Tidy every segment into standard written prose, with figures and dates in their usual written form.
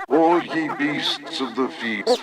All ye beasts of the field.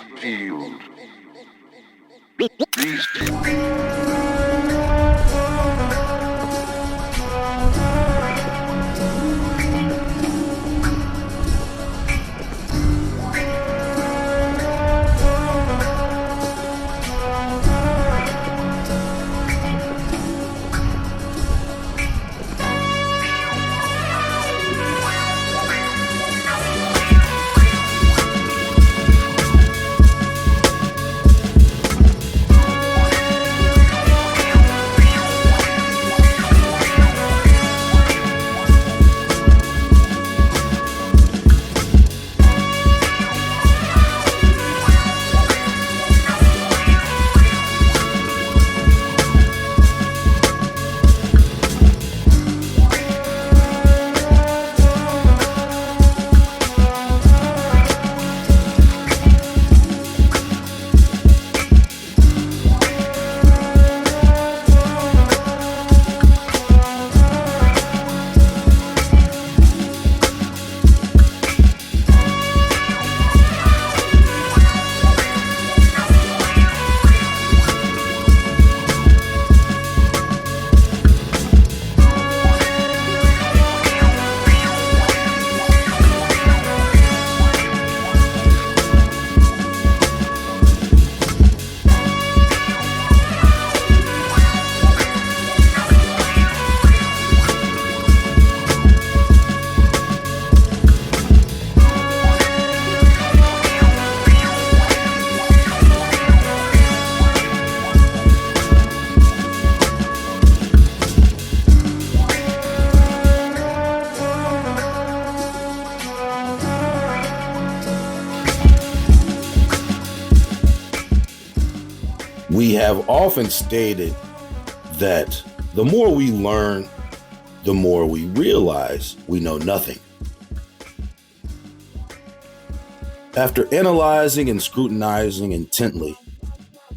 We have often stated that the more we learn, the more we realize we know nothing. After analyzing and scrutinizing intently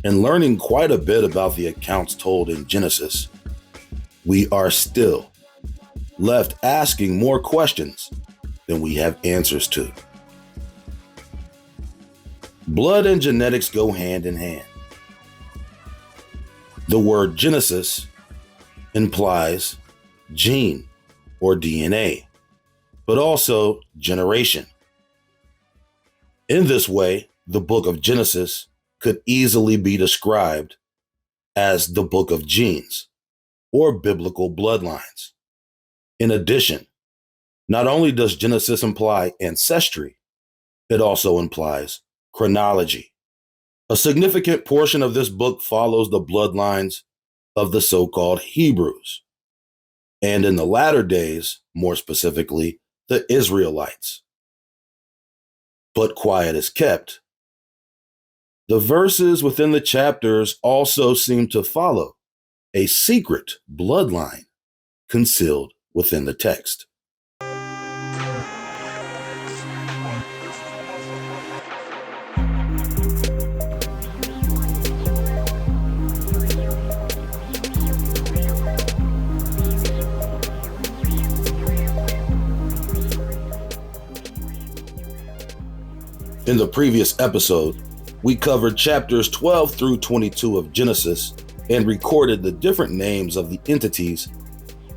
and learning quite a bit about the accounts told in Genesis, we are still left asking more questions than we have answers to. Blood and genetics go hand in hand. The word Genesis implies gene or DNA, but also generation. In this way, the book of Genesis could easily be described as the book of genes or biblical bloodlines. In addition, not only does Genesis imply ancestry, it also implies chronology. A significant portion of this book follows the bloodlines of the so-called Hebrews, and in the latter days, more specifically, the Israelites. But quiet is kept. The verses within the chapters also seem to follow a secret bloodline concealed within the text. In the previous episode, we covered chapters 12 through 22 of Genesis and recorded the different names of the entities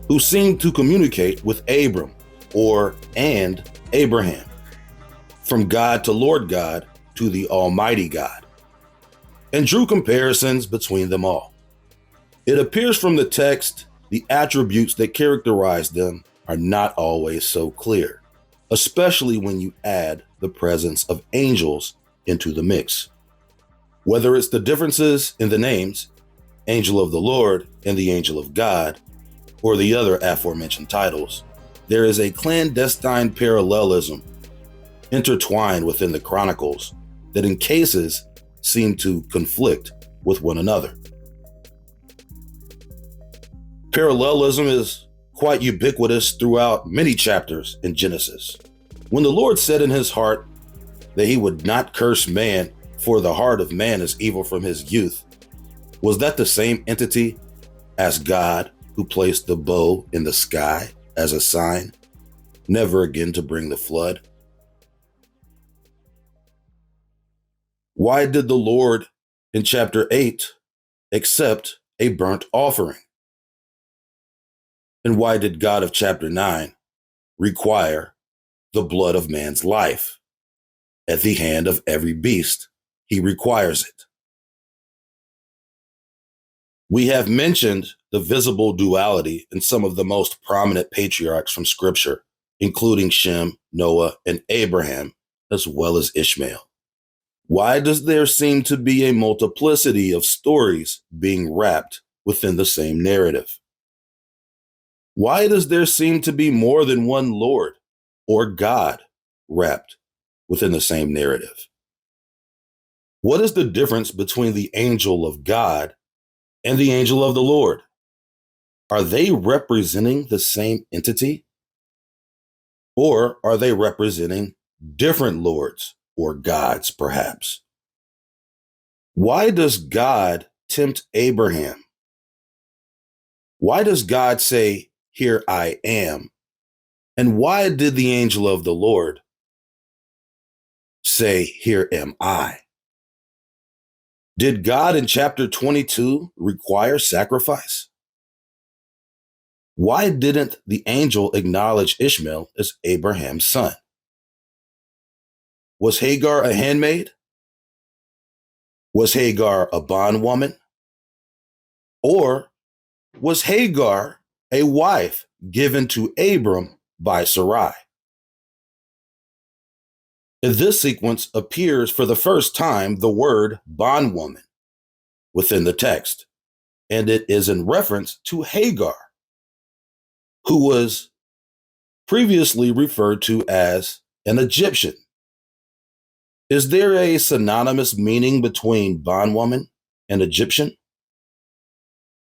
who seemed to communicate with Abram and Abraham, from God to Lord God to the Almighty God, and drew comparisons between them all. It appears from the text the attributes that characterize them are not always so clear, especially when you add the presence of angels into the mix. Whether it's the differences in the names, Angel of the Lord and the Angel of God, or the other aforementioned titles, there is a clandestine parallelism intertwined within the chronicles that in cases seem to conflict with one another. Parallelism is quite ubiquitous throughout many chapters in Genesis. When the Lord said in his heart that he would not curse man, for the heart of man is evil from his youth, was that the same entity as God who placed the bow in the sky as a sign? never again to bring the flood? Why did the Lord in chapter 8 accept a burnt offering? And why did God of chapter 9 require the blood of man's life at the hand of every beast? He requires it. We have mentioned the visible duality in some of the most prominent patriarchs from Scripture, including Shem, Noah, and Abraham, as well as Ishmael. Why does there seem to be a multiplicity of stories being wrapped within the same narrative? Why does there seem to be more than one Lord or God wrapped within the same narrative? What is the difference between the angel of God and the angel of the Lord? Are they representing the same entity? Or are they representing different lords or gods, perhaps? Why does God tempt Abraham? Why does God say, "Here I am"? And why did the angel of the Lord say, "Here am I"? Did God in chapter 22 require sacrifice? Why didn't the angel acknowledge Ishmael as Abraham's son? Was Hagar a handmaid? Was Hagar a bondwoman? Or was Hagar a wife given to Abram by Sarai? In this sequence appears for the first time the word bondwoman within the text, and it is in reference to Hagar, who was previously referred to as an Egyptian. Is there a synonymous meaning between bondwoman and Egyptian?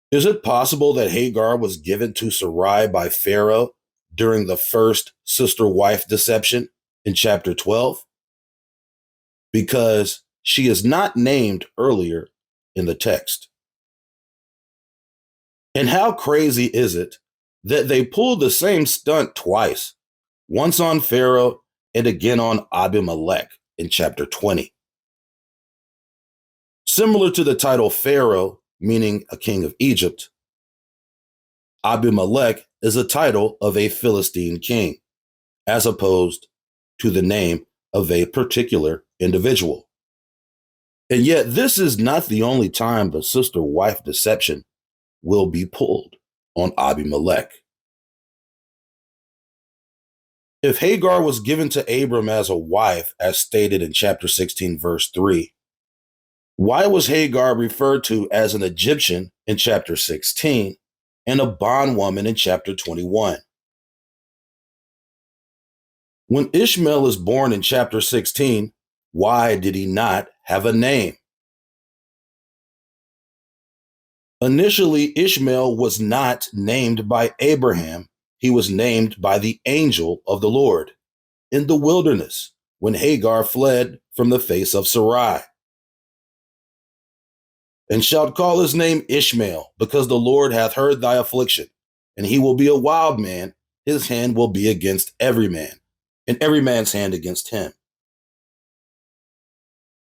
Is it possible that Hagar was given to Sarai by Pharaoh during the first sister-wife deception in chapter 12? Because she is not named earlier in the text. And how crazy is it that they pulled the same stunt twice, once on Pharaoh and again on Abimelech in chapter 20. Similar to the title Pharaoh, meaning a king of Egypt, Abimelech is a title of a Philistine king, as opposed to the name of a particular individual. And yet, this is not the only time the sister-wife deception will be pulled on Abimelech. If Hagar was given to Abram as a wife, as stated in chapter 16, verse 3, why was Hagar referred to as an Egyptian in chapter 16 and a bondwoman in chapter 21? When Ishmael is born in chapter 16, why did he not have a name? Initially, Ishmael was not named by Abraham. He was named by the angel of the Lord in the wilderness when Hagar fled from the face of Sarai. And shalt call his name Ishmael, because the Lord hath heard thy affliction, and he will be a wild man. His hand will be against every man, and every man's hand against him.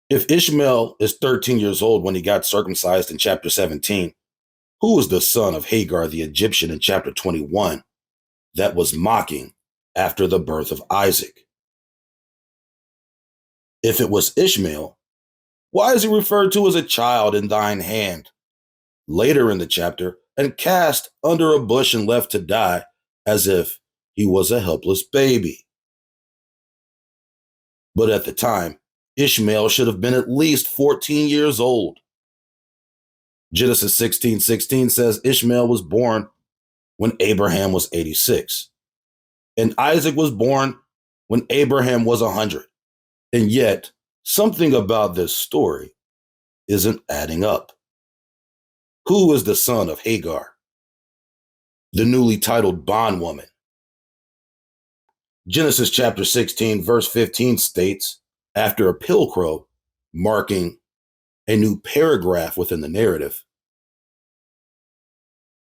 If Ishmael is 13 years old when he got circumcised in chapter 17, who was the son of Hagar the Egyptian in chapter 21 that was mocking after the birth of Isaac? If it was Ishmael, why is he referred to as a child in thine hand later in the chapter and cast under a bush and left to die as if he was a helpless baby? But at the time, Ishmael should have been at least 14 years old. Genesis 16:16 says Ishmael was born when Abraham was 86, and Isaac was born when Abraham was 100. And yet, something about this story isn't adding up. Who is the son of Hagar, the newly titled bondwoman? Genesis chapter 16, verse 15 states, after a pilcrow, marking a new paragraph within the narrative,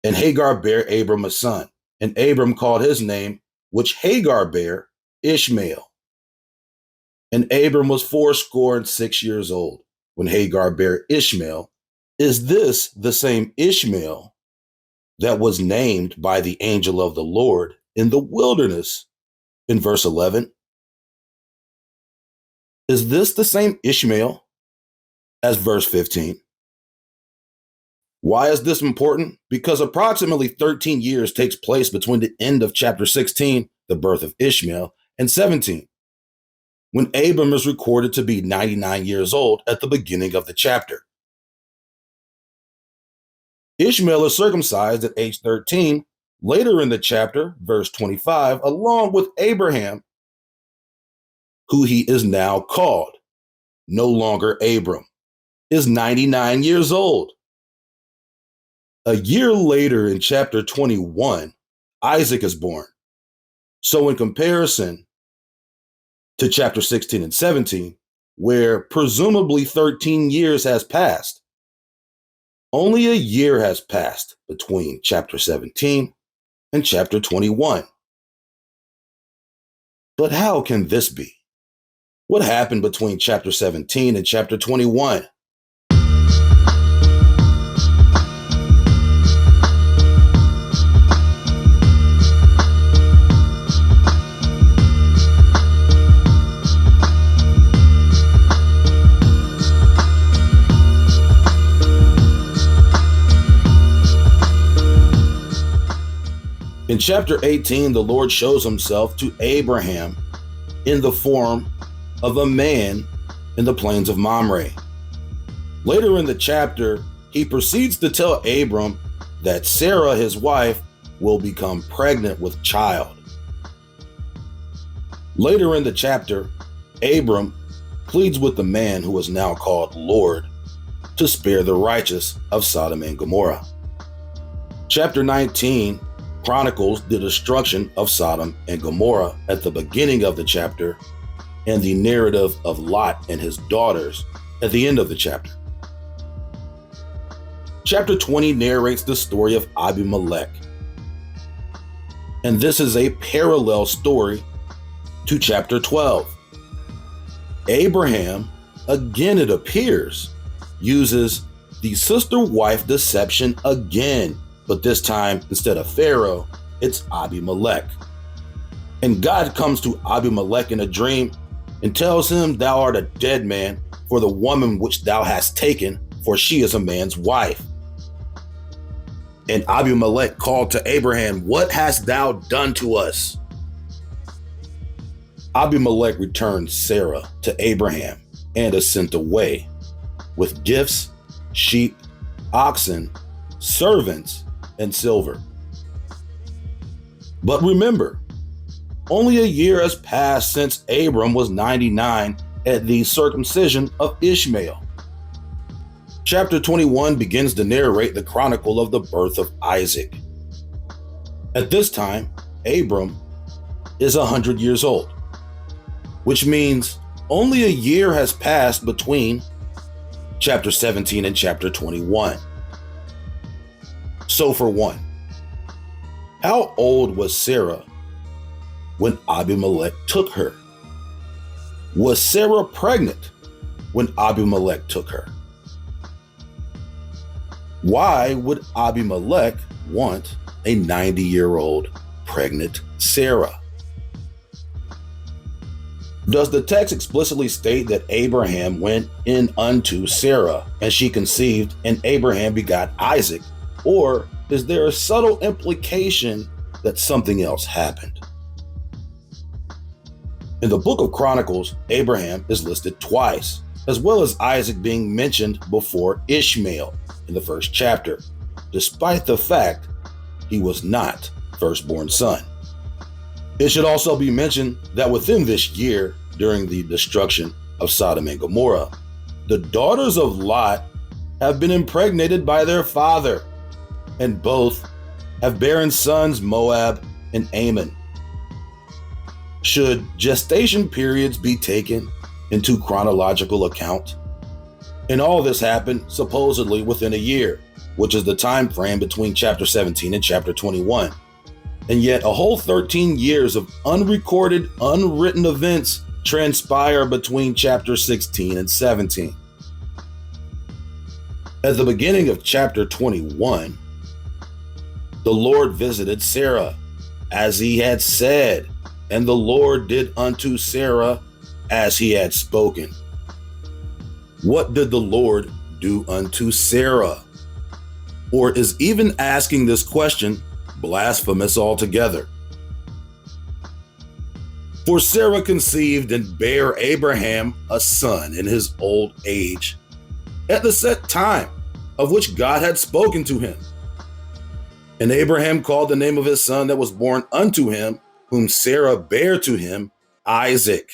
and Hagar bare Abram a son, and Abram called his name which Hagar bare Ishmael. And Abram was 86 old when Hagar bare Ishmael. Is this the same Ishmael that was named by the angel of the Lord in the wilderness in verse 11? Is this the same Ishmael as verse 15? Why is this important? Because approximately 13 years takes place between the end of chapter 16, the birth of Ishmael, and 17, when Abram is recorded to be 99 years old at the beginning of the chapter. Ishmael is circumcised at age 13, later in the chapter, verse 25, along with Abraham, who he is now called, no longer Abram, is 99 years old. A year later in chapter 21, Isaac is born. So in comparison to chapter 16 and 17, where presumably 13 years has passed, only a year has passed between chapter 17 and chapter 21. But how can this be? What happened between chapter 17 and chapter 21? In chapter 18, the Lord shows himself to Abraham in the form of a man in the plains of Mamre. Later in the chapter, he proceeds to tell Abram that Sarah, his wife, will become pregnant with child. Later in the chapter, Abram pleads with the man who is now called Lord to spare the righteous of Sodom and Gomorrah. Chapter 19 chronicles the destruction of Sodom and Gomorrah at the beginning of the chapter and the narrative of Lot and his daughters at the end of the chapter. Chapter 20 narrates the story of Abimelech. And this is a parallel story to chapter 12. Abraham, again it appears, uses the sister-wife deception again, but this time, instead of Pharaoh, it's Abimelech. And God comes to Abimelech in a dream and tells him, "Thou art a dead man for the woman which thou hast taken, for she is a man's wife." And Abimelech called to Abraham, "What hast thou done to us?" Abimelech returned Sarah to Abraham and is sent away with gifts, sheep, oxen, servants, and silver. But remember, only a year has passed since Abram was 99 at the circumcision of Ishmael. Chapter 21 begins to narrate the chronicle of the birth of Isaac. At this time, Abram is 100 years old, which means only a year has passed between chapter 17 and chapter 21. So for one, how old was Sarah when Abimelech took her? Was Sarah pregnant when Abimelech took her? Why would Abimelech want a 90-year-old pregnant Sarah? Does the text explicitly state that Abraham went in unto Sarah and she conceived and Abraham begot Isaac? Or is there a subtle implication that something else happened? In the book of Chronicles, Abraham is listed twice, as well as Isaac being mentioned before Ishmael in the first chapter, despite the fact he was not firstborn son. It should also be mentioned that within this year, during the destruction of Sodom and Gomorrah, the daughters of Lot have been impregnated by their father, and both have barren sons, Moab and Ammon. Should gestation periods be taken into chronological account? And all this happened supposedly within a year, which is the time frame between chapter 17 and chapter 21. And yet a whole 13 years of unrecorded, unwritten events transpire between chapter 16 and 17. At the beginning of chapter 21, the Lord visited Sarah as he had said, and the Lord did unto Sarah as he had spoken. What did the Lord do unto Sarah? Or is even asking this question blasphemous altogether? For Sarah conceived and bare Abraham a son in his old age, at the set time of which God had spoken to him. And Abraham called the name of his son that was born unto him, whom Sarah bare to him, Isaac.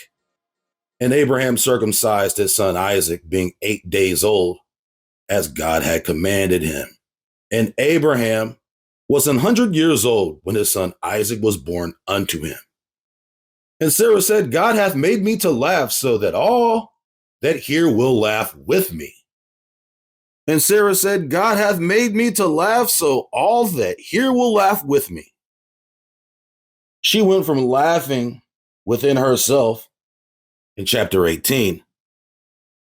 And Abraham circumcised his son Isaac, being 8 days old, as God had commanded him. And Abraham was 100 years old when his son Isaac was born unto him. And Sarah said, God hath made me to laugh, so that all that hear will laugh with me. And Sarah said, God hath made me to laugh, so all that hear will laugh with me. She went from laughing within herself in chapter 18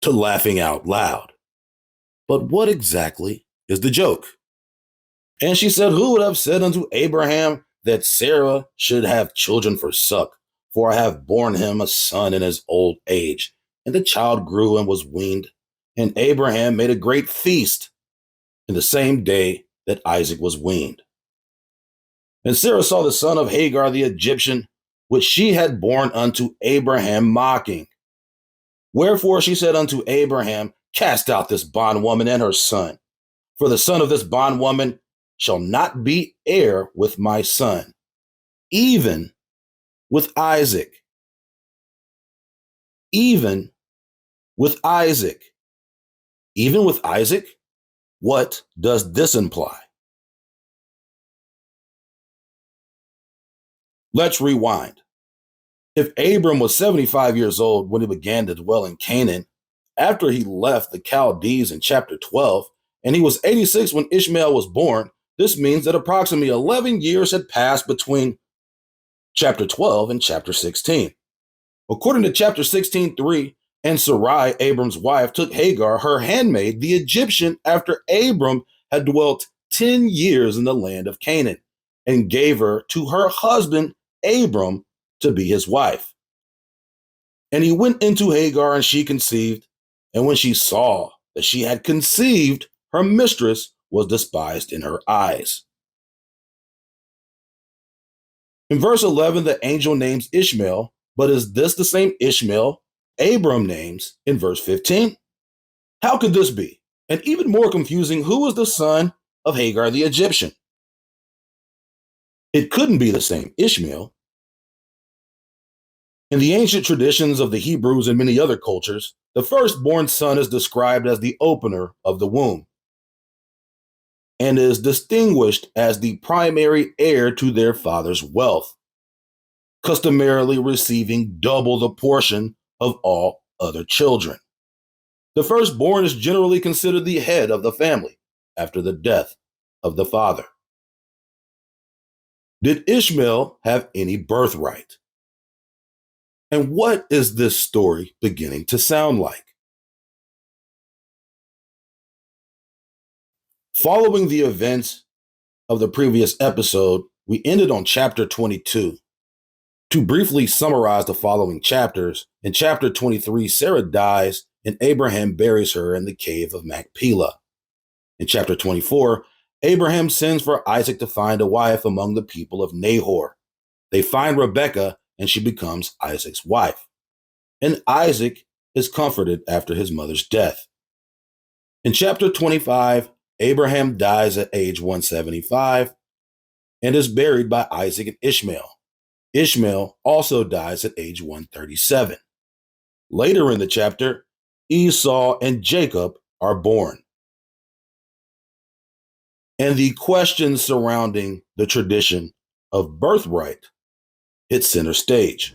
to laughing out loud. But what exactly is the joke? And she said, who would have said unto Abraham that Sarah should have children for suck? For I have borne him a son in his old age. And the child grew and was weaned. And Abraham made a great feast in the same day that Isaac was weaned. And Sarah saw the son of Hagar the Egyptian, which she had borne unto Abraham, mocking. Wherefore she said unto Abraham, cast out this bondwoman and her son, for the son of this bondwoman shall not be heir with my son, even with Isaac. Even with Isaac. Even with Isaac? What does this imply? Let's rewind. If Abram was 75 years old when he began to dwell in Canaan, after he left the Chaldees in chapter 12, and he was 86 when Ishmael was born, this means that approximately 11 years had passed between chapter 12 and chapter 16. According to chapter 16:3, and Sarai, Abram's wife, took Hagar, her handmaid, the Egyptian, after Abram had dwelt 10 years in the land of Canaan, and gave her to her husband, Abram, to be his wife. And he went into Hagar, and she conceived. And when she saw that she had conceived, her mistress was despised in her eyes. In verse 11, the angel names Ishmael, but is this the same Ishmael Abram names in verse 15? How could this be? And even more confusing, who was the son of Hagar the Egyptian? It couldn't be the same Ishmael. In the ancient traditions of the Hebrews and many other cultures, the firstborn son is described as the opener of the womb and is distinguished as the primary heir to their father's wealth, customarily receiving double the portion of all other children. The firstborn is generally considered the head of the family after the death of the father. Did Ishmael have any birthright? And what is this story beginning to sound like? Following the events of the previous episode, we ended on chapter 22. To briefly summarize the following chapters, in chapter 23, Sarah dies and Abraham buries her in the cave of Machpelah. In chapter 24, Abraham sends for Isaac to find a wife among the people of Nahor. They find Rebekah and she becomes Isaac's wife. And Isaac is comforted after his mother's death. In chapter 25, Abraham dies at age 175 and is buried by Isaac and Ishmael. Ishmael also dies at age 137. Later in the chapter, Esau and Jacob are born. And the questions surrounding the tradition of birthright hit center stage.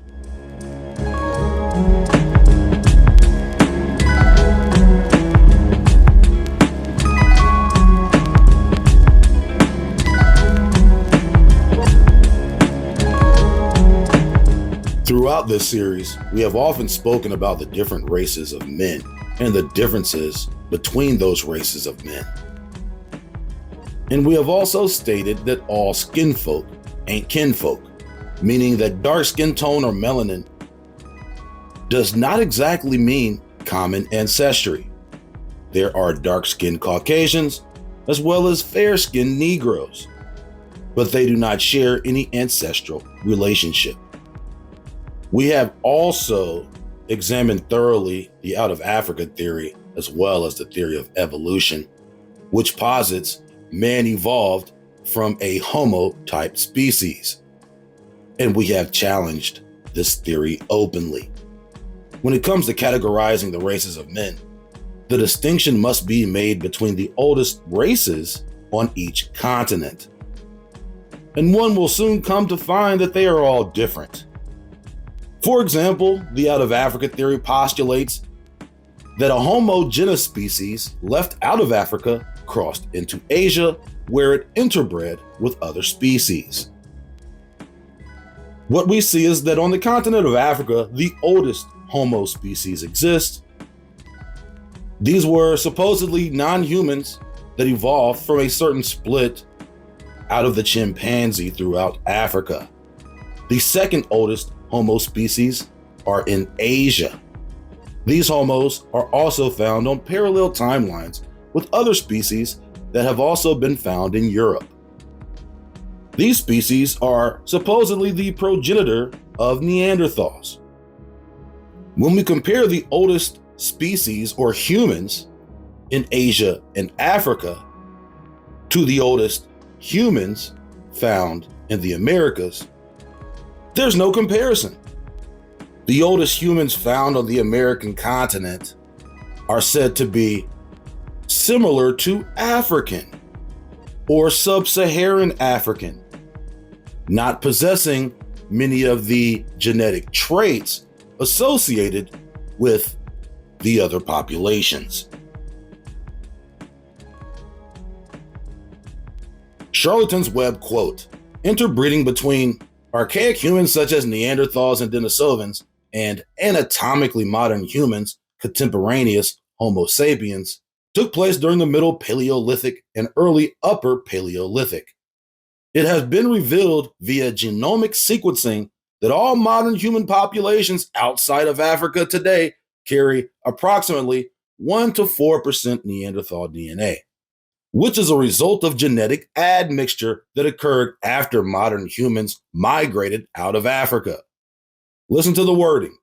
Throughout this series, we have often spoken about the different races of men and the differences between those races of men. And we have also stated that all skin folk ain't kinfolk, meaning that dark skin tone or melanin does not exactly mean common ancestry. There are dark-skinned Caucasians as well as fair-skinned Negroes, but they do not share any ancestral relationship. We have also examined thoroughly the out of Africa theory as well as the theory of evolution, which posits man evolved from a Homo-type species. And we have challenged this theory openly. When it comes to categorizing the races of men, the distinction must be made between the oldest races on each continent. And one will soon come to find that they are all different. For example, the out of Africa theory postulates that a Homo genus species left out of Africa crossed into Asia, where it interbred with other species. What we see is that on the continent of Africa, the oldest Homo species exist. These were supposedly non-humans that evolved from a certain split out of the chimpanzee throughout Africa. The second oldest Homo species are in Asia. These Homos are also found on parallel timelines with other species that have also been found in Europe. These species are supposedly the progenitor of Neanderthals. When we compare the oldest species or humans in Asia and Africa to the oldest humans found in the Americas, there's no comparison. The oldest humans found on the American continent are said to be similar to African or sub-Saharan African, not possessing many of the genetic traits associated with the other populations. Charlton's Web quote, interbreeding between archaic humans such as Neanderthals and Denisovans and anatomically modern humans, contemporaneous Homo sapiens, took place during the Middle Paleolithic and early Upper Paleolithic. It has been revealed via genomic sequencing that all modern human populations outside of Africa today carry approximately 1 to 4% Neanderthal DNA, which is a result of genetic admixture that occurred after modern humans migrated out of Africa. Listen to the wording.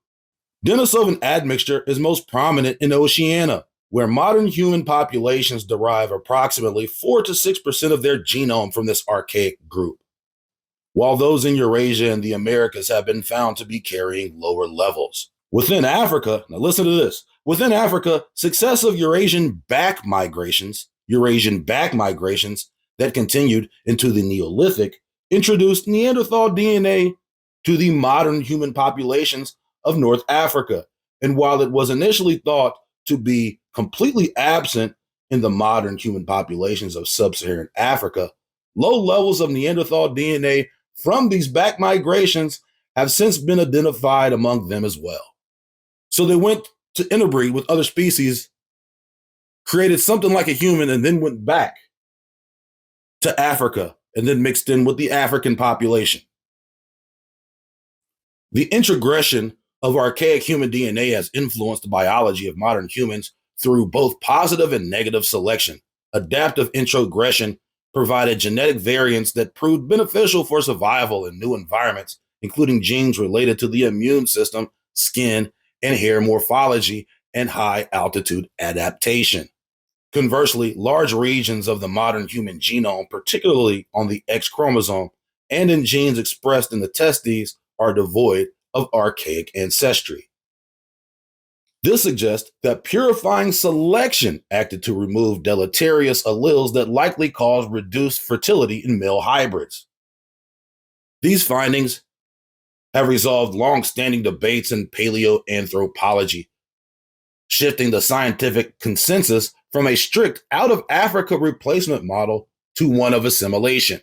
Denisovan admixture is most prominent in Oceania, where modern human populations derive approximately 4 to 6% of their genome from this archaic group, while those in Eurasia and the Americas have been found to be carrying lower levels. Within Africa, now listen to this, within Africa, successive Eurasian back migrations that continued into the Neolithic introduced Neanderthal DNA to the modern human populations of North Africa. And while it was initially thought to be completely absent in the modern human populations of sub-Saharan Africa, low levels of Neanderthal DNA from these back migrations have since been identified among them as well. So they went to interbreed with other species, created something like a human, and then went back to Africa and then mixed in with the African population. The introgression of archaic human DNA has influenced the biology of modern humans through both positive and negative selection. Adaptive introgression provided genetic variants that proved beneficial for survival in new environments, including genes related to the immune system, skin and hair morphology, and high altitude adaptation. Conversely, large regions of the modern human genome, particularly on the X chromosome and in genes expressed in the testes, are devoid of archaic ancestry. This suggests that purifying selection acted to remove deleterious alleles that likely caused reduced fertility in male hybrids. These findings have resolved long-standing debates in paleoanthropology, shifting the scientific consensus from a strict out-of-Africa replacement model to one of assimilation.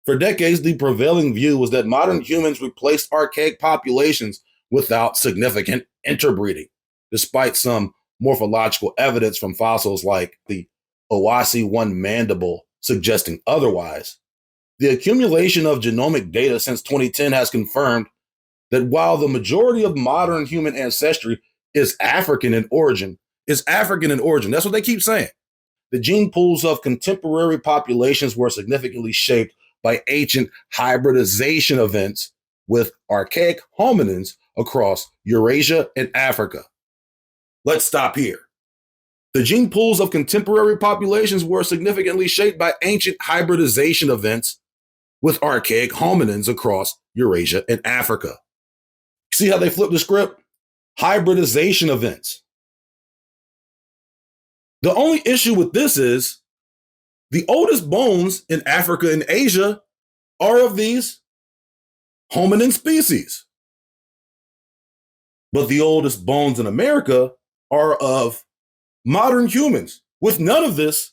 For decades, the prevailing view was that modern humans replaced archaic populations without significant interbreeding, despite some morphological evidence from fossils like the Owasi-1 mandible suggesting otherwise. The accumulation of genomic data since 2010 has confirmed that while the majority of modern human ancestry is African in origin, that's what they keep saying. The gene pools of contemporary populations were significantly shaped by ancient hybridization events with archaic hominins across Eurasia and Africa. Let's stop here. The gene pools of contemporary populations were significantly shaped by ancient hybridization events with archaic hominins across Eurasia and Africa. See how they flip the script? Hybridization events. The only issue with this is the oldest bones in Africa and Asia are of these hominin species. But the oldest bones in America are of modern humans with none of this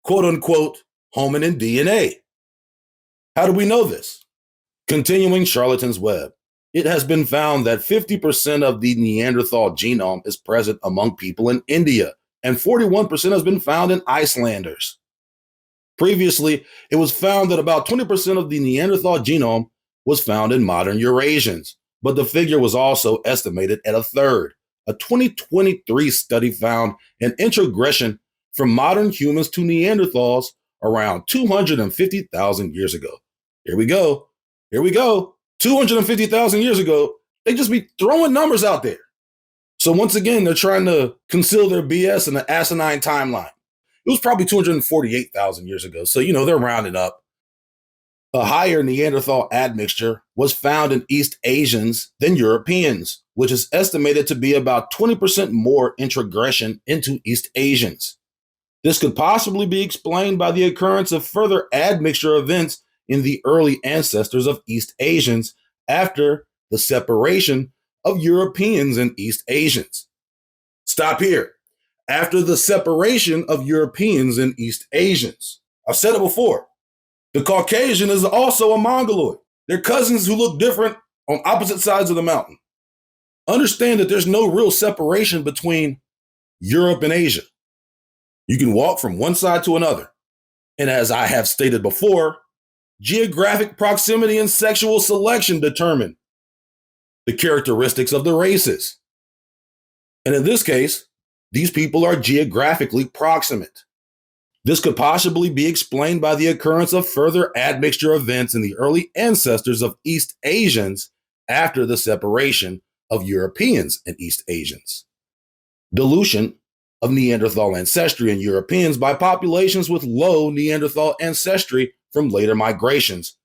quote unquote hominin DNA. How do we know this? Continuing Charlatan's web, it has been found that 50% of the Neanderthal genome is present among people in India, and 41% has been found in Icelanders. Previously, it was found that about 20% of the Neanderthal genome was found in modern Eurasians, but the figure was also estimated at a third. A 2023 study found an introgression from modern humans to Neanderthals around 250,000 years ago. Here we go. 250,000 years ago, they just be throwing numbers out there. So once again, they're trying to conceal their BS in an asinine timeline. It was probably 248,000 years ago. So, they're rounding up. A higher Neanderthal admixture was found in East Asians than Europeans, which is estimated to be about 20% more introgression into East Asians. This could possibly be explained by the occurrence of further admixture events in the early ancestors of East Asians after the separation of Europeans and East Asians. Stop here. After the separation of Europeans and East Asians. I've said it before. The Caucasian is also a Mongoloid. They're cousins who look different on opposite sides of the mountain. Understand that there's no real separation between Europe and Asia. You can walk from one side to another. And as I have stated before, geographic proximity and sexual selection determine the characteristics of the races. And in this case, these people are geographically proximate. This could possibly be explained by the occurrence of further admixture events in the early ancestors of East Asians after the separation of Europeans and East Asians. Dilution of Neanderthal ancestry in Europeans by populations with low Neanderthal ancestry from later migrations,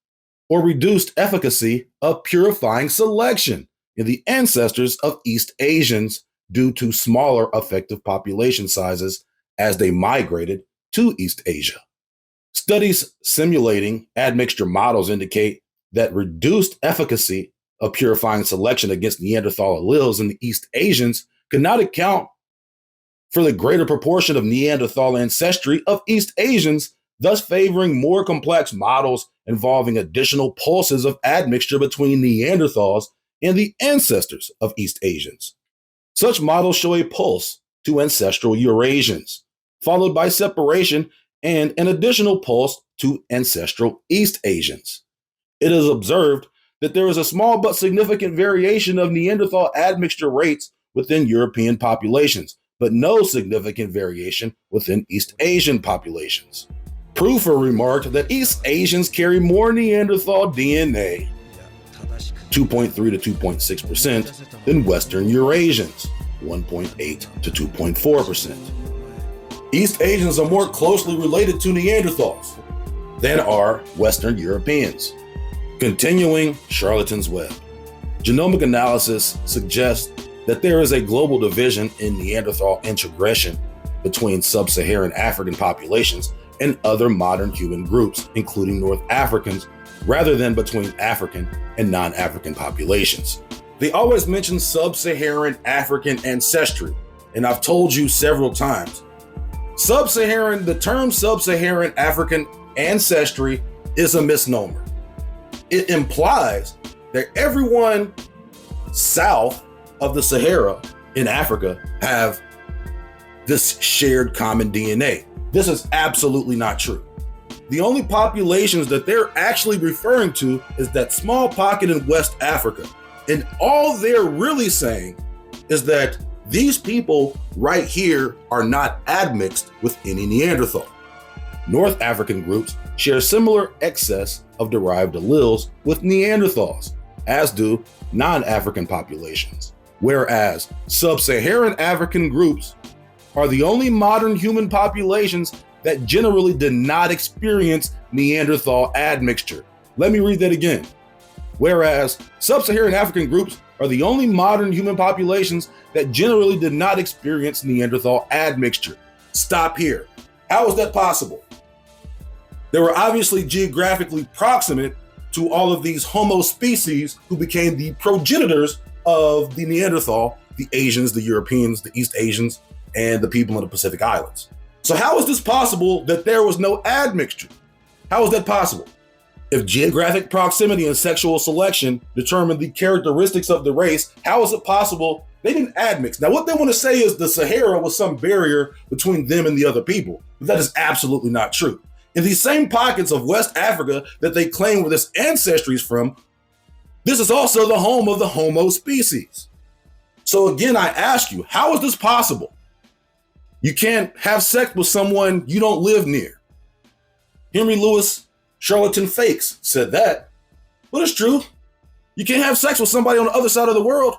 or reduced efficacy of purifying selection in the ancestors of East Asians due to smaller effective population sizes as they migrated to East Asia. Studies simulating admixture models indicate that reduced efficacy of purifying selection against Neanderthal alleles in the East Asians could not account for the greater proportion of Neanderthal ancestry of East Asians, thus favoring more complex models involving additional pulses of admixture between Neanderthals and the ancestors of East Asians. Such models show a pulse to ancestral Eurasians, followed by separation and an additional pulse to ancestral East Asians. It is observed that there is a small but significant variation of Neanderthal admixture rates within European populations, but no significant variation within East Asian populations. Proofer remarked that East Asians carry more Neanderthal DNA, 2.3 to 2.6%, than Western Eurasians, 1.8 to 2.4%. East Asians are more closely related to Neanderthals than are Western Europeans. Continuing Charlatan's web, genomic analysis suggests that there is a global division in Neanderthal introgression between sub-Saharan African populations and other modern human groups, including North Africans, rather than between African and non-African populations. They always mention sub-Saharan African ancestry, and I've told you several times, the term sub-Saharan African ancestry is a misnomer. It implies that everyone south of the Sahara in Africa have this shared common DNA. This is absolutely not true. The only populations that they're actually referring to is that small pocket in West Africa. And all they're really saying is that these people right here are not admixed with any Neanderthal. North African groups share similar excess of derived alleles with Neanderthals, as do non-African populations. Whereas sub-Saharan African groups are the only modern human populations that generally did not experience Neanderthal admixture. Let me read that again. Whereas sub-Saharan African groups are the only modern human populations that generally did not experience Neanderthal admixture. Stop here. How is that possible? They were obviously geographically proximate to all of these Homo species who became the progenitors of the Neanderthal, the Asians, the Europeans, the East Asians, and the people in the Pacific Islands. So how is this possible that there was no admixture? How is that possible? If geographic proximity and sexual selection determine the characteristics of the race, how is it possible they didn't admix? Now, what they want to say is the Sahara was some barrier between them and the other people, but that is absolutely not true. In these same pockets of West Africa that they claim where this ancestry is from, this is also the home of the Homo species. So again, I ask you, how is this possible? You can't have sex with someone you don't live near. Henry Louis Charlatan Fakes said that, but it's true. You can't have sex with somebody on the other side of the world.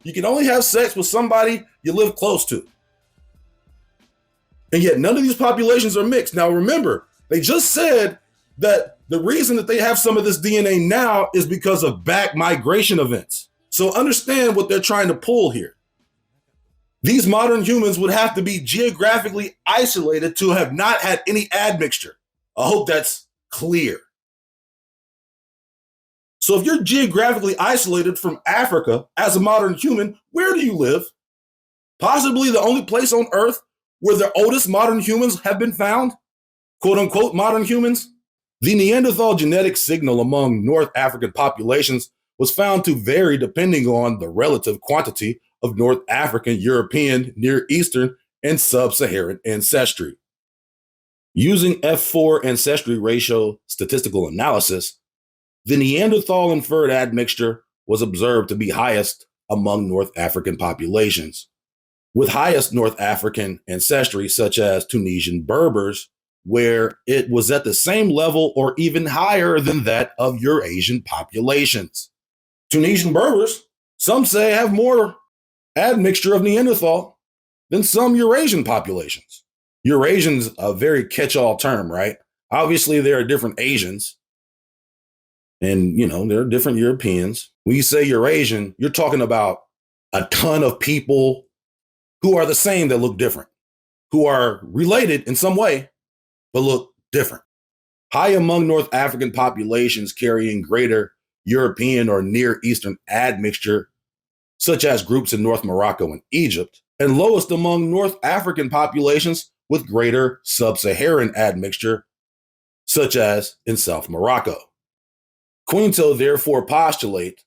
You can only have sex with somebody you live close to. And yet none of these populations are mixed. Now remember, they just said that the reason that they have some of this DNA now is because of back migration events. So understand what they're trying to pull here. These modern humans would have to be geographically isolated to have not had any admixture. I hope that's clear. So if you're geographically isolated from Africa as a modern human, where do you live? Possibly the only place on Earth where the oldest modern humans have been found, quote unquote modern humans. The Neanderthal genetic signal among North African populations was found to vary depending on the relative quantity of North African, European, Near Eastern, and Sub-Saharan ancestry. Using F4 ancestry ratio statistical analysis, the Neanderthal inferred admixture was observed to be highest among North African populations, with highest North African ancestry such as Tunisian Berbers, where it was at the same level or even higher than that of Eurasian populations. Tunisian Berbers, some say, have more admixture of Neanderthal than some Eurasian populations. Eurasian's a very catch-all term, right? Obviously, there are different Asians, and there are different Europeans. When you say Eurasian, you're talking about a ton of people who are the same that look different, who are related in some way, but look different. High among North African populations carrying greater European or Near Eastern admixture, such as groups in North Morocco and Egypt, and lowest among North African populations with greater Sub-Saharan admixture, such as in South Morocco. Quinto therefore postulate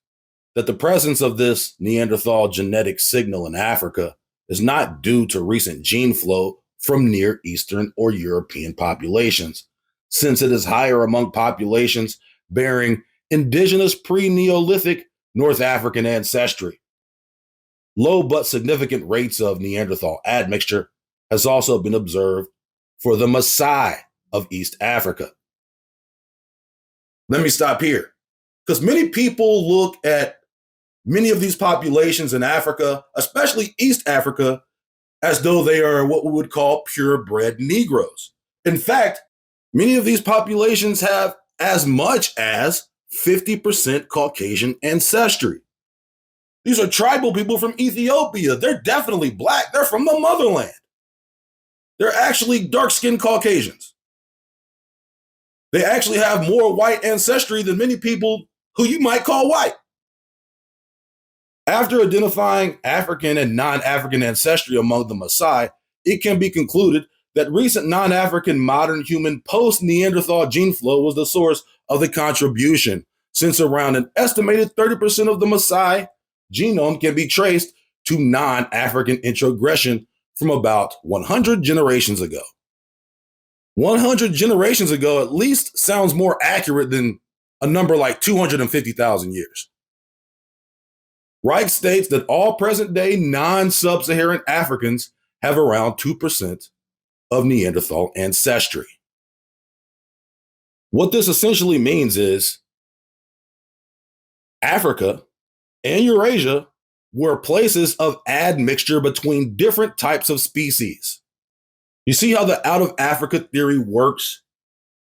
that the presence of this Neanderthal genetic signal in Africa is not due to recent gene flow from Near Eastern or European populations, since it is higher among populations bearing indigenous pre-Neolithic North African ancestry. Low but significant rates of Neanderthal admixture has also been observed for the Maasai of East Africa. Let me stop here, because many people look at many of these populations in Africa, especially East Africa, as though they are what we would call purebred Negroes. In fact, many of these populations have as much as 50% Caucasian ancestry. These are tribal people from Ethiopia. They're definitely black. They're from the motherland. They're actually dark-skinned Caucasians. They actually have more white ancestry than many people who you might call white. After identifying African and non-African ancestry among the Maasai, it can be concluded that recent non-African modern human post-Neanderthal gene flow was the source of the contribution, since around an estimated 30% of the Maasai genome can be traced to non-African introgression from about 100 generations ago. 100 generations ago at least sounds more accurate than a number like 250,000 years. Reich states that all present-day non-sub-Saharan Africans have around 2% of Neanderthal ancestry. What this essentially means is Africa and Eurasia were places of admixture between different types of species. You see how the out of Africa theory works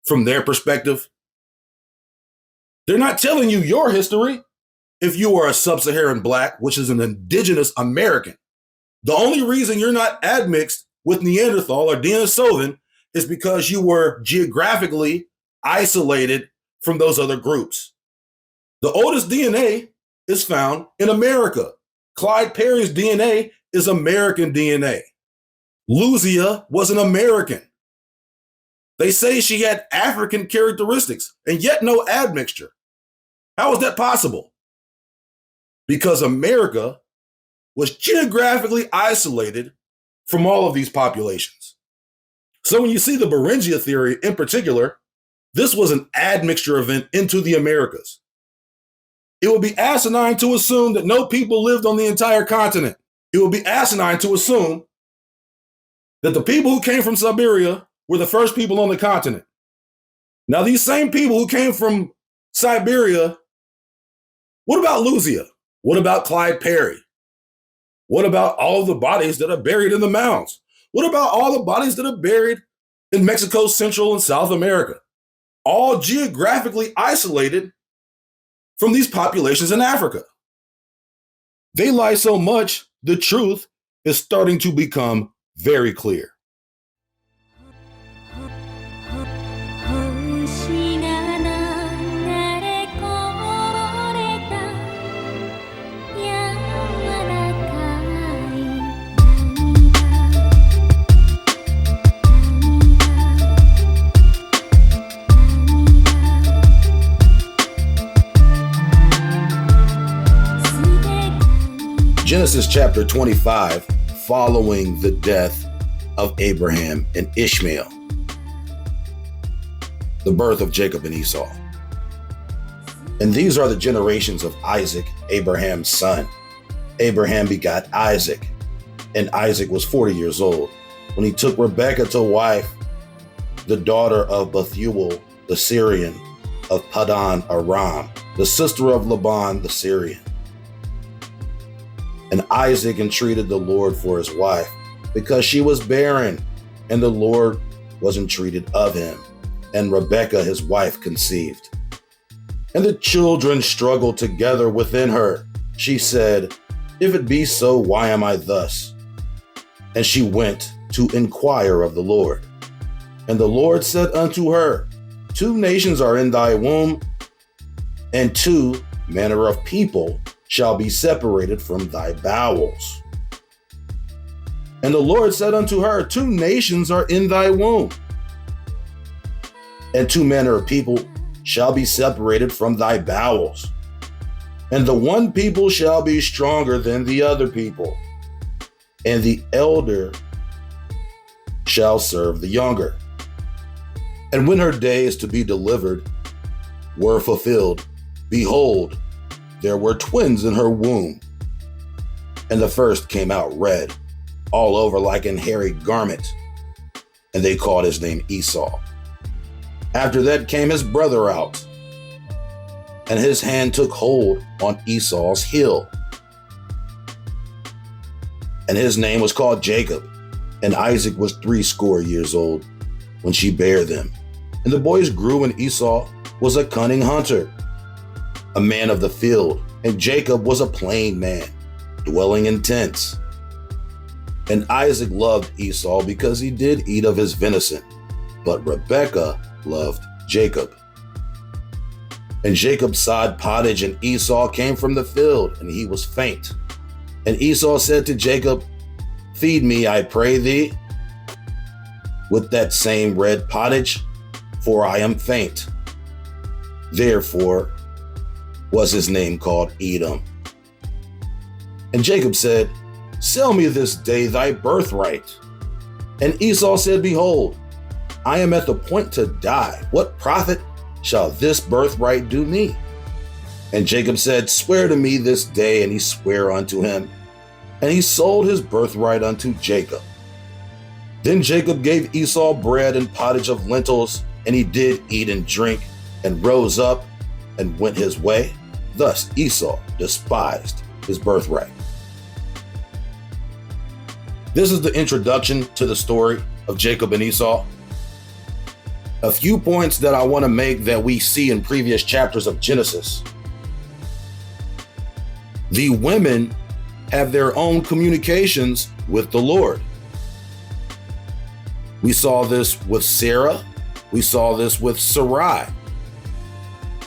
from their perspective? They're not telling you your history if you are a sub-Saharan Black, which is an indigenous American. The only reason you're not admixed with Neanderthal or Denisovan is because you were geographically isolated from those other groups. The oldest DNA is found in America. Clyde Perry's DNA is American DNA. Luzia was an American. They say she had African characteristics and yet no admixture. How is that possible? Because America was geographically isolated from all of these populations. So when you see the Beringia theory in particular, this was an admixture event into the Americas. It would be asinine to assume that no people lived on the entire continent. It would be asinine to assume that the people who came from Siberia were the first people on the continent. Now, these same people who came from Siberia, what about Luzia? What about Clyde Perry? What about all of the bodies that are buried in the mounds? What about all the bodies that are buried in Mexico, Central and South America? All geographically isolated from these populations in Africa. They lie so much, the truth is starting to become very clear. Genesis chapter 25, following the death of Abraham and Ishmael, the birth of Jacob and Esau. And these are the generations of Isaac, Abraham's son. Abraham begot Isaac, and Isaac was 40 years old when he took Rebekah to wife, the daughter of Bethuel the Syrian of Padan Aram, the sister of Laban the Syrian. And Isaac entreated the Lord for his wife because she was barren, and the Lord was entreated of him. And Rebekah, his wife, conceived. And the children struggled together within her. She said, "If it be so, why am I thus?" And she went to inquire of the Lord. And the Lord said unto her, 2 nations are in thy womb, and 2 manner of people shall be separated from thy bowels. And the Lord said unto her, 2 nations are in thy womb, and 2 manner of people shall be separated from thy bowels. And the one people shall be stronger than the other people, and the elder shall serve the younger. And when her days to be delivered were fulfilled, behold, there were twins in her womb. And the first came out red, all over like an hairy garment, and they called his name Esau. After that came his brother out, and his hand took hold on Esau's heel. And his name was called Jacob, and Isaac was 80 years old when she bare them. And the boys grew, and Esau was a cunning hunter, a man of the field, and Jacob was a plain man, dwelling in tents. And Isaac loved Esau because he did eat of his venison, but Rebekah loved Jacob. And Jacob sod pottage, and Esau came from the field, and he was faint. And Esau said to Jacob, "Feed me, I pray thee." with that same red pottage, for I am faint. Therefore was his name called Edom. And Jacob said, sell me this day thy birthright. And Esau said, behold, I am at the point to die. What profit shall this birthright do me? And Jacob said, swear to me this day. And he sware unto him. And he sold his birthright unto Jacob. Then Jacob gave Esau bread and pottage of lentils, and he did eat and drink, and rose up and went his way. Thus Esau despised his birthright. This is the introduction to the story of Jacob and Esau. A few points that I want to make that we see in previous chapters of Genesis. The women have their own communications with the Lord. We saw this with Sarah. We saw this with Sarai.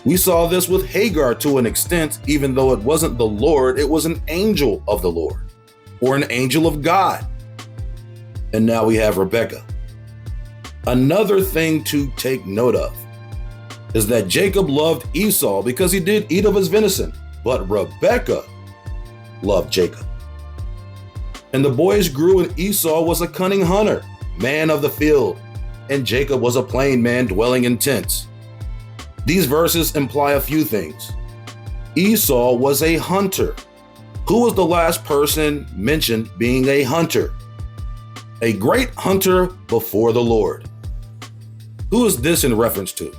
We saw this with Hagar to an extent, even though it wasn't the Lord, it was an angel of the Lord or an angel of God. And now we have Rebekah. Another thing to take note of is that Jacob loved Esau because he did eat of his venison, but Rebekah loved Jacob. And the boys grew, and Esau was a cunning hunter, man of the field, and Jacob was a plain man dwelling in tents. These verses imply a few things. Esau was a hunter. Who was the last person mentioned being a hunter? A great hunter before the Lord. Who is this in reference to?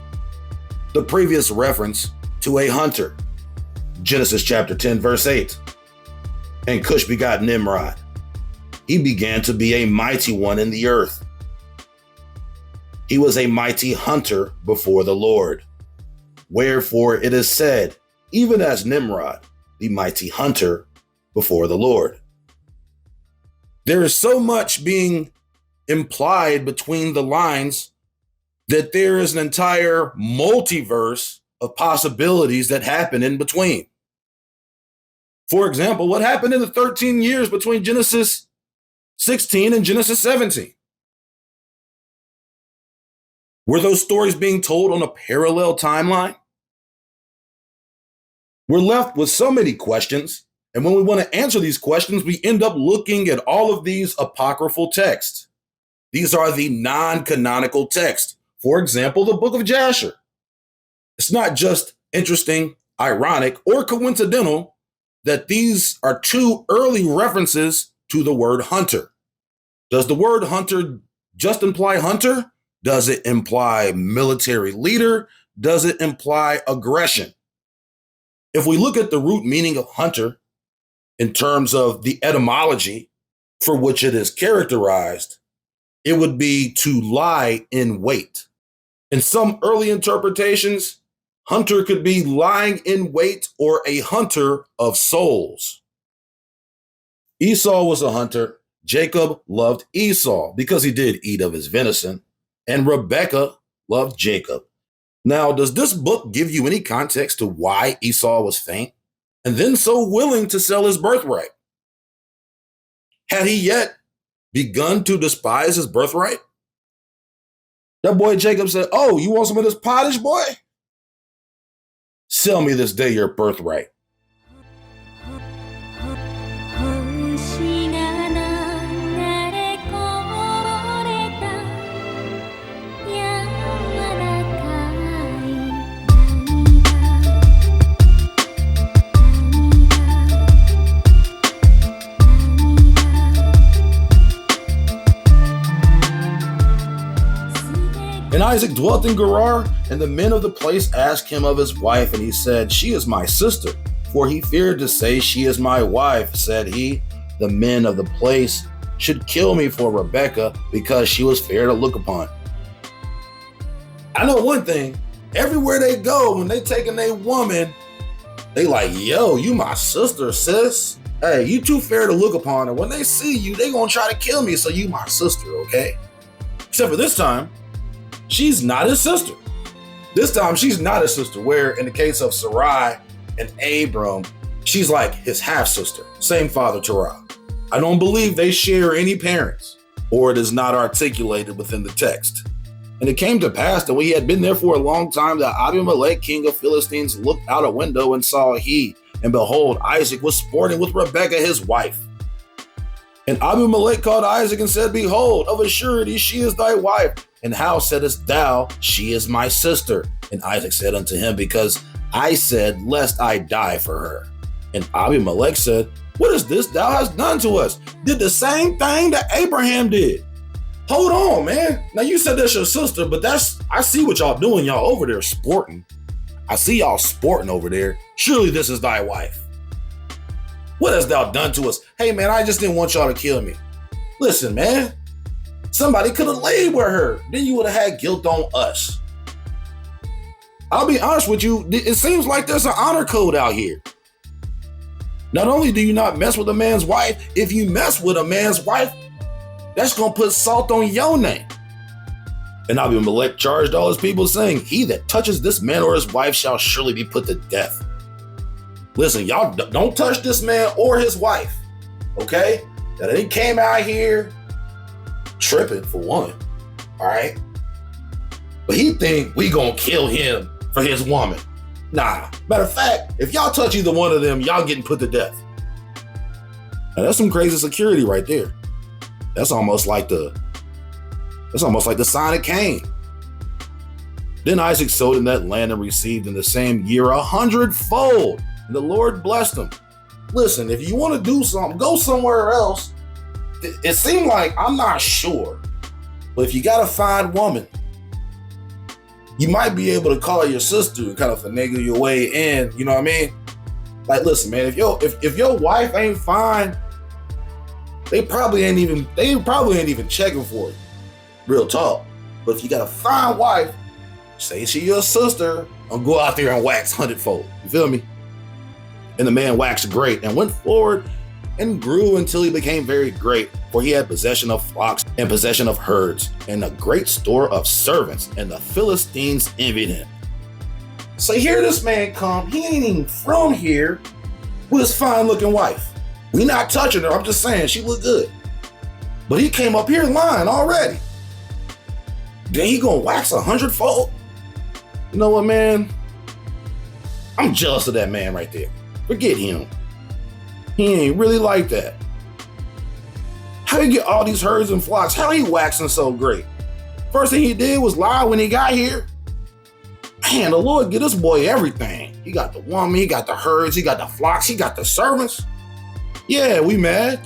The previous reference to a hunter. Genesis chapter 10, verse 8. And Cush begot Nimrod. He began to be a mighty one in the earth. He was a mighty hunter before the Lord. Wherefore it is said, even as Nimrod, the mighty hunter before the Lord. There is so much being implied between the lines that there is an entire multiverse of possibilities that happen in between. For example, what happened in the 13 years between Genesis 16 and Genesis 17? Were those stories being told on a parallel timeline? We're left with so many questions, and when we want to answer these questions, we end up looking at all of these apocryphal texts. These are the non-canonical texts. For example, the book of Jasher. It's not just interesting, ironic, or coincidental that these are two early references to the word hunter. Does the word hunter just imply hunter? Does it imply military leader? Does it imply aggression? If we look at the root meaning of hunter in terms of the etymology for which it is characterized, it would be to lie in wait. In some early interpretations, hunter could be lying in wait or a hunter of souls. Esau was a hunter. Jacob loved Esau because he did eat of his venison, and Rebekah loved Jacob. Now, does this book give you any context to why Esau was faint and then so willing to sell his birthright? Had he yet begun to despise his birthright? That boy Jacob said, oh, you want some of this pottage, boy? Sell me this day your birthright. And Isaac dwelt in Gerar, and the men of the place asked him of his wife, and he said, she is my sister. For he feared to say, she is my wife, said he. The men of the place should kill me for Rebekah, because she was fair to look upon. I know one thing, everywhere they go, when they taking a woman, they like, yo, you my sister, sis. Hey, you too fair to look upon, and when they see you, they gonna try to kill me, so you my sister, okay? Except for this time, she's not his sister. This time, she's not his sister, where in the case of Sarai and Abram, she's like his half-sister, same father, Terah. I don't believe they share any parents. or it is not articulated within the text. And it came to pass that when he had been there for a long time, that Abimelech, king of Philistines, looked out a window and saw he, and behold, Isaac was sporting with Rebekah his wife. And Abimelech called Isaac and said, Behold, of a surety she is thy wife. And how saidest thou, she is my sister? And Isaac said unto him, Because I said, lest I die for her. And Abimelech said, What is this thou hast done to us? Did the same thing that Abraham did. Hold on, man. Now you said that's your sister, but I see what y'all doing. Y'all over there sporting. I see y'all sporting over there. Surely this is thy wife. What hast thou done to us? Hey, man, I just didn't want y'all to kill me. Listen, man. Somebody could have laid with her. Then you would have had guilt on us. I'll be honest with you. It seems like there's an honor code out here. Not only do you not mess with a man's wife, if you mess with a man's wife, that's going to put salt on your name. And Abimelech charged all his people, saying, He that touches this man or his wife shall surely be put to death. Listen, y'all don't touch this man or his wife, okay? That he came out here tripping for one, all right? But he think we gonna kill him for his woman. Nah, matter of fact, if y'all touch either one of them, y'all getting put to death. Now that's some crazy security right there. That's almost like the sign of Cain. Then Isaac sowed in that land and received in the same year 100-fold. And the Lord blessed him. Listen, if you want to do something, go somewhere else. It seemed like, I'm not sure, but if you got a fine woman, you might be able to call your sister and kind of finagle your way in. You know what I mean? Like, listen, man, if your wife ain't fine, they probably ain't even checking for you. Real talk. But if you got a fine wife, say she your sister, and go out there and wax 100-fold. You feel me? And the man waxed great and went forward and grew until he became very great, for he had possession of flocks and possession of herds and a great store of servants, and the Philistines envied him. So here this man come, he ain't even from here, with his fine looking wife. We not touching her, I'm just saying she look good. But he came up here lying already. Then he gonna wax 100-fold? You know what, man? I'm jealous of that man right there. Forget him. He ain't really like that. How he get all these herds and flocks? How he waxing so great? First thing he did was lie when he got here. Man, the Lord get this boy everything. He got the woman, he got the herds, he got the flocks, he got the servants. Yeah, we mad.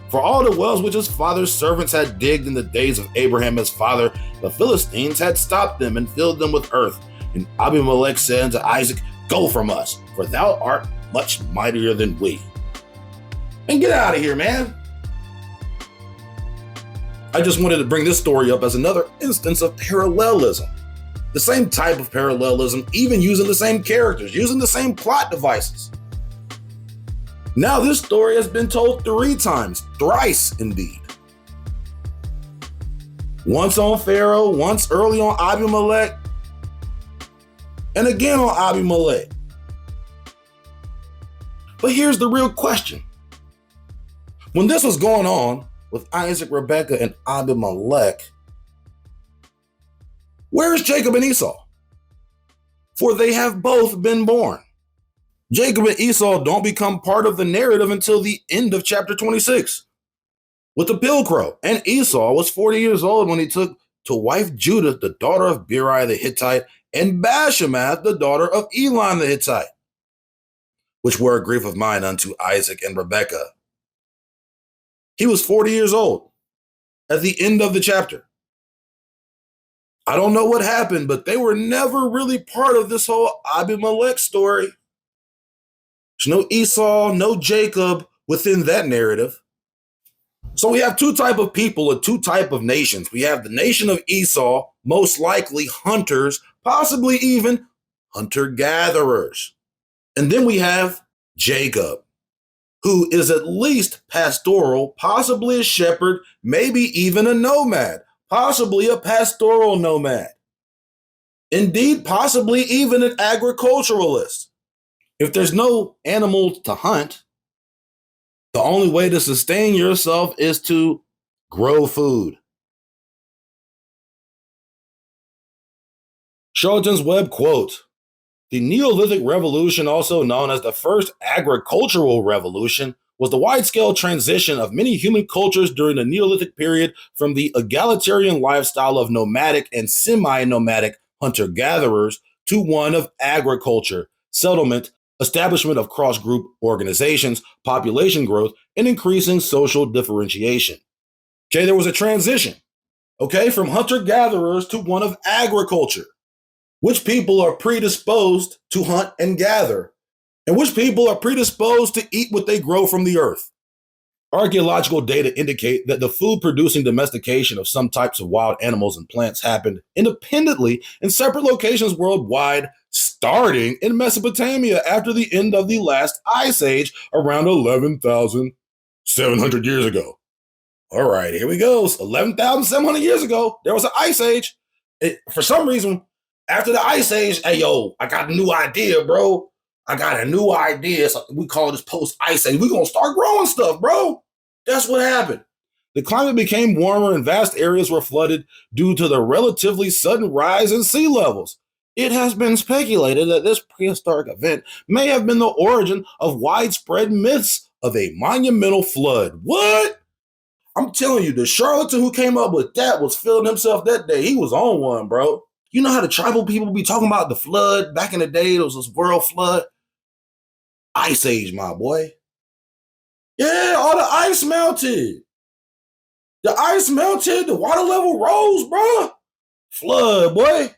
For all the wells which his father's servants had digged in the days of Abraham his father, the Philistines had stopped them and filled them with earth. And Abimelech said unto Isaac, Go from us, for thou art much mightier than we. And get out of here, man. I just wanted to bring this story up as another instance of parallelism. The same type of parallelism, even using the same characters, using the same plot devices. Now this story has been told 3 times, thrice indeed. Once on Pharaoh, once early on Abimelech, and again on Abimelech. But here's the real question. When this was going on with Isaac, Rebekah, and Abimelech, where is Jacob and Esau? For they have both been born. Jacob and Esau don't become part of the narrative until the end of chapter 26 with the pilcrow. And Esau was 40 years old when he took to wife Judith, the daughter of Beri the Hittite, and Bashemath, the daughter of Elon the Hittite, which were a grief of mine unto Isaac and Rebekah. He was 40 years old at the end of the chapter. I don't know what happened, but they were never really part of this whole Abimelech story. There's no Esau, no Jacob within that narrative. So we have 2 types of people and 2 types of nations. We have the nation of Esau, most likely hunters, possibly even hunter-gatherers. And then we have Jacob, who is at least pastoral, possibly a shepherd, maybe even a nomad, possibly a pastoral nomad. Indeed, possibly even an agriculturalist. If there's no animals to hunt, the only way to sustain yourself is to grow food. Charlton's Web quote, "The Neolithic Revolution, also known as the first agricultural revolution, was the wide-scale transition of many human cultures during the Neolithic period from the egalitarian lifestyle of nomadic and semi-nomadic hunter-gatherers to one of agriculture, settlement, establishment of cross-group organizations, population growth, and increasing social differentiation." Okay, there was a transition, okay, from hunter-gatherers to one of agriculture. Which people are predisposed to hunt and gather, and which people are predisposed to eat what they grow from the earth. Archaeological data indicate that the food-producing domestication of some types of wild animals and plants happened independently in separate locations worldwide, starting in Mesopotamia after the end of the last ice age around 11,700 years ago. All right, here we go. 11,700 years ago, there was an ice age. For some reason, after the ice age, hey, yo, I got a new idea, bro. I got a new idea. So we call this post-ice age. We're going to start growing stuff, bro. That's what happened. The climate became warmer and vast areas were flooded due to the relatively sudden rise in sea levels. It has been speculated that this prehistoric event may have been the origin of widespread myths of a monumental flood. What? I'm telling you, the charlatan who came up with that was feeling himself that day. He was on one, bro. You know how the tribal people be talking about the flood back in the day? There was this world flood. Ice age, my boy. Yeah, all the ice melted. The ice melted. The water level rose, bro. Flood, boy.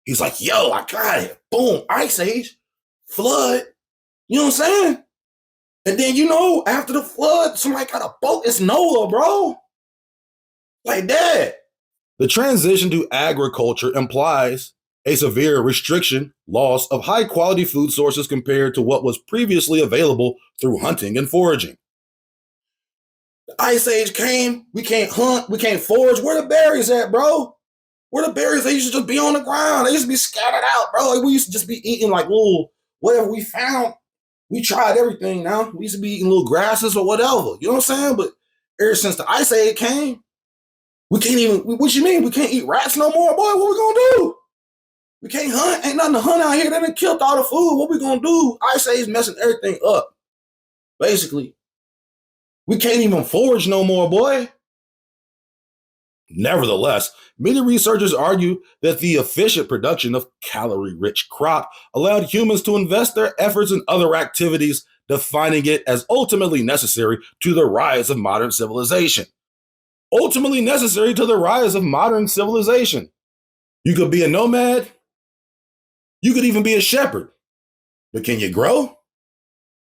He's like, yo, I got it. Boom, ice age. Flood. You know what I'm saying? And then, you know, after the flood, somebody got a boat. It's Noah, bro. Like that. The transition to agriculture implies a severe restriction, loss of high-quality food sources compared to what was previously available through hunting and foraging. The ice age came, we can't hunt, we can't forage. Where the berries at, bro? Where the berries? They used to just be on the ground. They used to be scattered out, bro. Like, we used to just be eating like little, whatever we found. We tried everything now. We used to be eating little grasses or whatever. You know what I'm saying? But ever since the ice age came, we can't even, what you mean? We can't eat rats no more, boy? What we gonna do? We can't hunt. Ain't nothing to hunt out here. They done killed all the food. What we gonna do? Ice age messing everything up. Basically. We can't even forage no more, boy. Nevertheless, many researchers argue that the efficient production of calorie-rich crop allowed humans to invest their efforts in other activities, defining it as ultimately necessary to the rise of modern civilization. Ultimately necessary to the rise of modern civilization. You could be a nomad. You could even be a shepherd. But can you grow?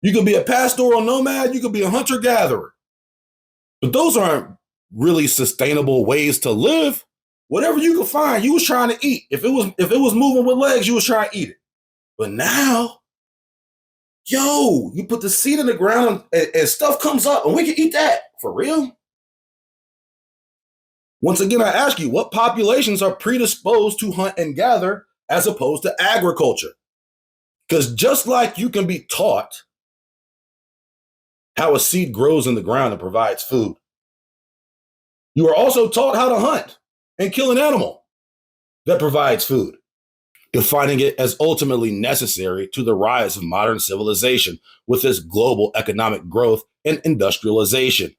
You could be a pastoral nomad. You could be a hunter-gatherer. But those aren't really sustainable ways to live. Whatever you could find, you was trying to eat. If it was moving with legs, you was trying to eat it. But now, yo, you put the seed in the ground and stuff comes up and we can eat that. For real? Once again, I ask you, what populations are predisposed to hunt and gather as opposed to agriculture? Because just like you can be taught how a seed grows in the ground and provides food, you are also taught how to hunt and kill an animal that provides food, defining it as ultimately necessary to the rise of modern civilization with its global economic growth and industrialization.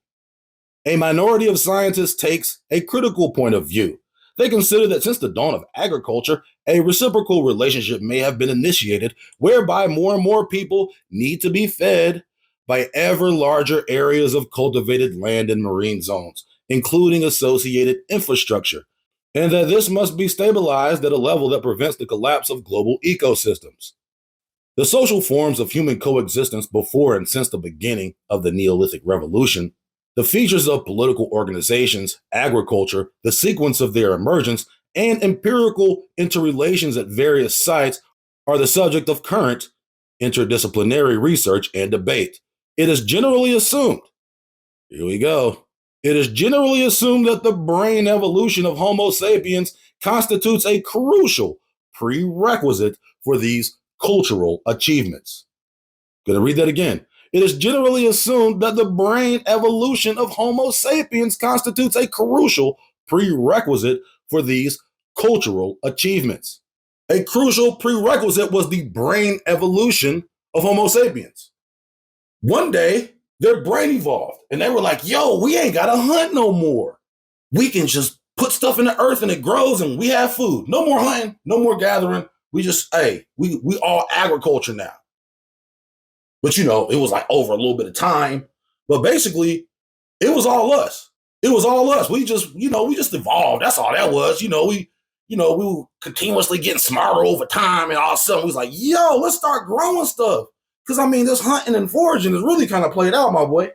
A minority of scientists takes a critical point of view. They consider that since the dawn of agriculture, a reciprocal relationship may have been initiated whereby more and more people need to be fed by ever larger areas of cultivated land and marine zones, including associated infrastructure, and that this must be stabilized at a level that prevents the collapse of global ecosystems. The social forms of human coexistence before and since the beginning of the Neolithic Revolution, the features of political organizations, agriculture, the sequence of their emergence, and empirical interrelations at various sites are the subject of current interdisciplinary research and debate. It is generally assumed, here we go, it is generally assumed that the brain evolution of Homo sapiens constitutes a crucial prerequisite for these cultural achievements. Going to read that again. It is generally assumed that the brain evolution of Homo sapiens constitutes a crucial prerequisite for these cultural achievements. A crucial prerequisite was the brain evolution of Homo sapiens. One day, their brain evolved, and they were like, yo, we ain't got to hunt no more. We can just put stuff in the earth and it grows and we have food. No more hunting, no more gathering. We just, we all agriculture now. But, it was like over a little bit of time. But basically, it was all us. It was all us. We just, we just evolved. That's all that was. We were continuously getting smarter over time. And all of a sudden, we was like, yo, let's start growing stuff. Because, this hunting and foraging is really kind of played out, my boy.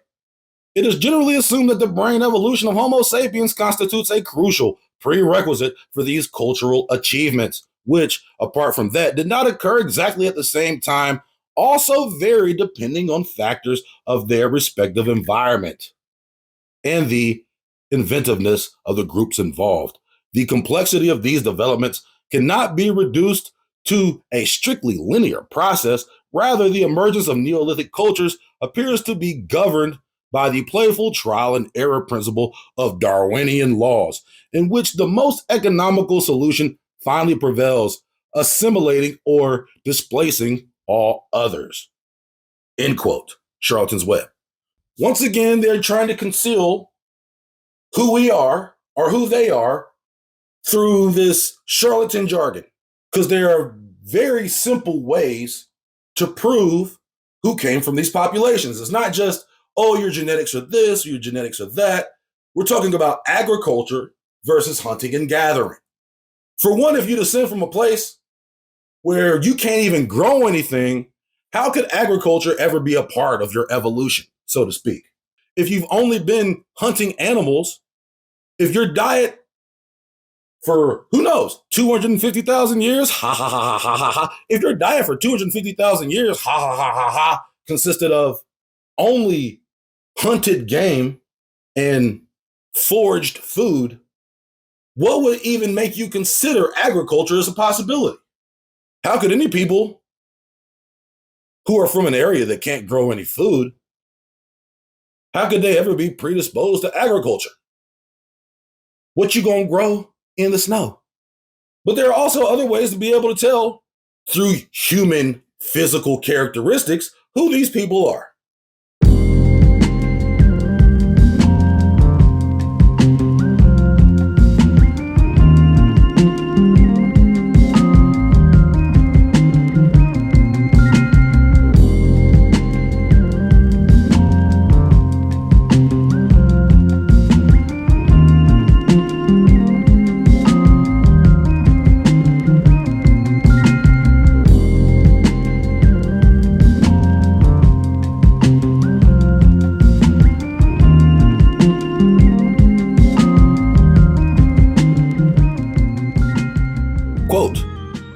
It is generally assumed that the brain evolution of Homo sapiens constitutes a crucial prerequisite for these cultural achievements, which, apart from that, did not occur exactly at the same time, also vary depending on factors of their respective environment and the inventiveness of the groups involved. The complexity of these developments cannot be reduced to a strictly linear process. Rather, the emergence of Neolithic cultures appears to be governed by the playful trial and error principle of Darwinian laws, in which the most economical solution finally prevails, assimilating or displacing all others. End quote. Charlton's Web. Once again, they're trying to conceal who we are or who they are through this charlatan jargon, because there are very simple ways to prove who came from these populations. It's not just, oh, your genetics are this, your genetics are that. We're talking about agriculture versus hunting and gathering. For one, if you descend from a place where you can't even grow anything, how could agriculture ever be a part of your evolution, so to speak? If you've only been hunting animals, if your diet for, who knows, 250,000 years, ha ha ha ha ha ha. If your diet for 250,000 years, ha ha ha ha ha, consisted of only hunted game and foraged food, what would even make you consider agriculture as a possibility? How could any people who are from an area that can't grow any food, how could they ever be predisposed to agriculture? What you gonna grow in the snow? But there are also other ways to be able to tell through human physical characteristics who these people are.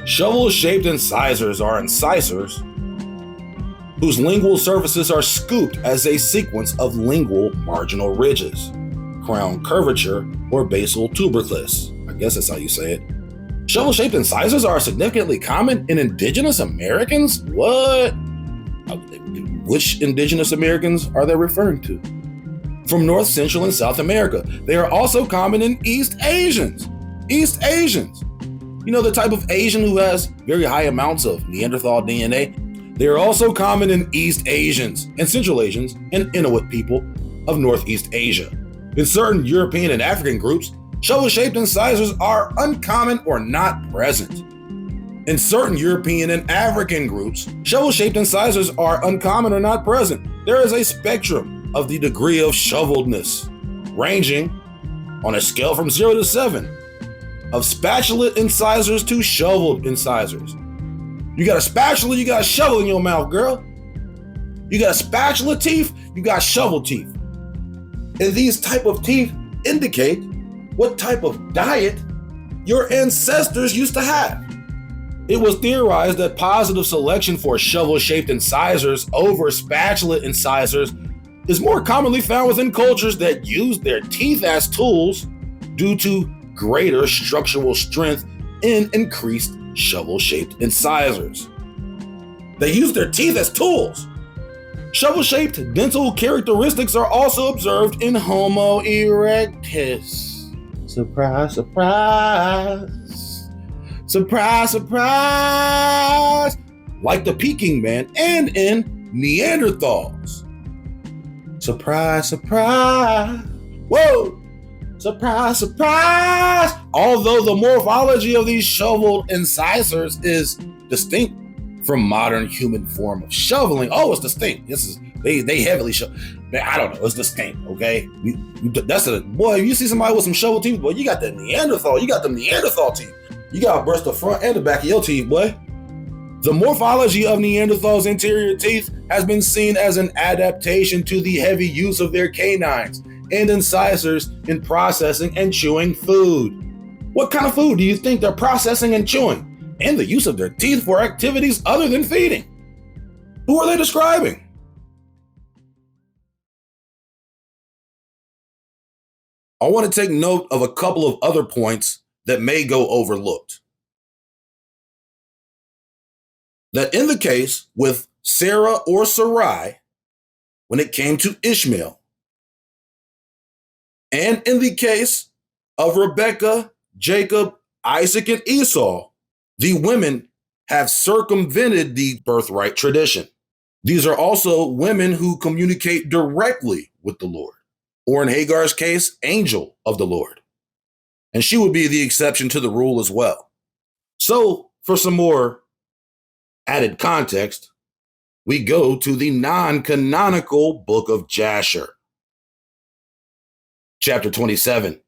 Shovel-shaped incisors are incisors whose lingual surfaces are scooped as a sequence of lingual marginal ridges, crown curvature, or basal tubercles. I guess that's how you say it. Shovel-shaped incisors are significantly common in indigenous Americans? What? Which indigenous Americans are they referring to? From North, Central, and South America. They are also common in East Asians. East Asians. You know, the type of Asian who has very high amounts of Neanderthal DNA. They are also common in East Asians and Central Asians and Inuit people of Northeast Asia. In certain European and African groups, shovel-shaped incisors are uncommon or not present. In certain European and African groups, shovel-shaped incisors are uncommon or not present. There is a spectrum of the degree of shoveledness, ranging on a scale from 0 to 7. Of spatulate incisors to shoveled incisors. You got a spatula, you got a shovel in your mouth, girl. You got spatula teeth, you got shovel teeth. And these type of teeth indicate what type of diet your ancestors used to have. It was theorized that positive selection for shovel-shaped incisors over spatulate incisors is more commonly found within cultures that use their teeth as tools due to greater structural strength and increased shovel-shaped incisors. They use their teeth as tools. Shovel-shaped dental characteristics are also observed in Homo erectus. Surprise, surprise. Surprise, surprise. Like the Peking man and in Neanderthals. Surprise, surprise. Whoa. Surprise, surprise. Although the morphology of these shoveled incisors is distinct from modern human form of shoveling. Oh, it's distinct. They heavily show. Man, I don't know. It's distinct, okay? Boy, you see somebody with some shovel teeth, boy, you got that Neanderthal. You got them Neanderthal teeth. You got to brush the front and the back of your teeth, boy. The morphology of Neanderthals' interior teeth has been seen as an adaptation to the heavy use of their canines and incisors in processing and chewing food. What kind of food do you think they're processing and chewing? And the use of their teeth for activities other than feeding? Who are they describing? I want to take note of a couple of other points that may go overlooked. That in the case with Sarah or Sarai, when it came to Ishmael, and in the case of Rebekah, Jacob, Isaac, and Esau, the women have circumvented the birthright tradition. These are also women who communicate directly with the Lord, or in Hagar's case, angel of the Lord. And she would be the exception to the rule as well. So, for some more added context, we go to the non-canonical book of Jasher. Chapter 27.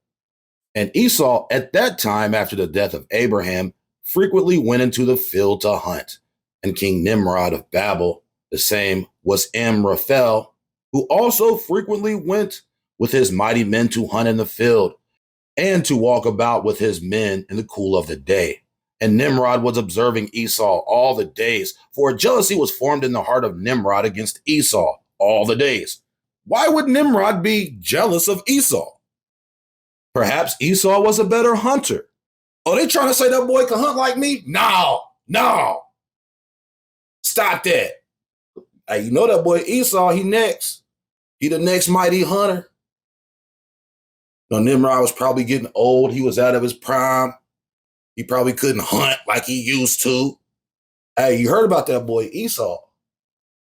And Esau, at that time after the death of Abraham, frequently went into the field to hunt. And King Nimrod of Babel, the same was Amraphel, who also frequently went with his mighty men to hunt in the field, and to walk about with his men in the cool of the day. And Nimrod was observing Esau all the days, for a jealousy was formed in the heart of Nimrod against Esau all the days. Why would Nimrod be jealous of Esau? Perhaps Esau was a better hunter. Oh, they trying to say that boy can hunt like me? No. Stop that. Hey, you know that boy Esau, he next. He the next mighty hunter. Now, Nimrod was probably getting old. He was out of his prime. He probably couldn't hunt like he used to. Hey, you heard about that boy Esau?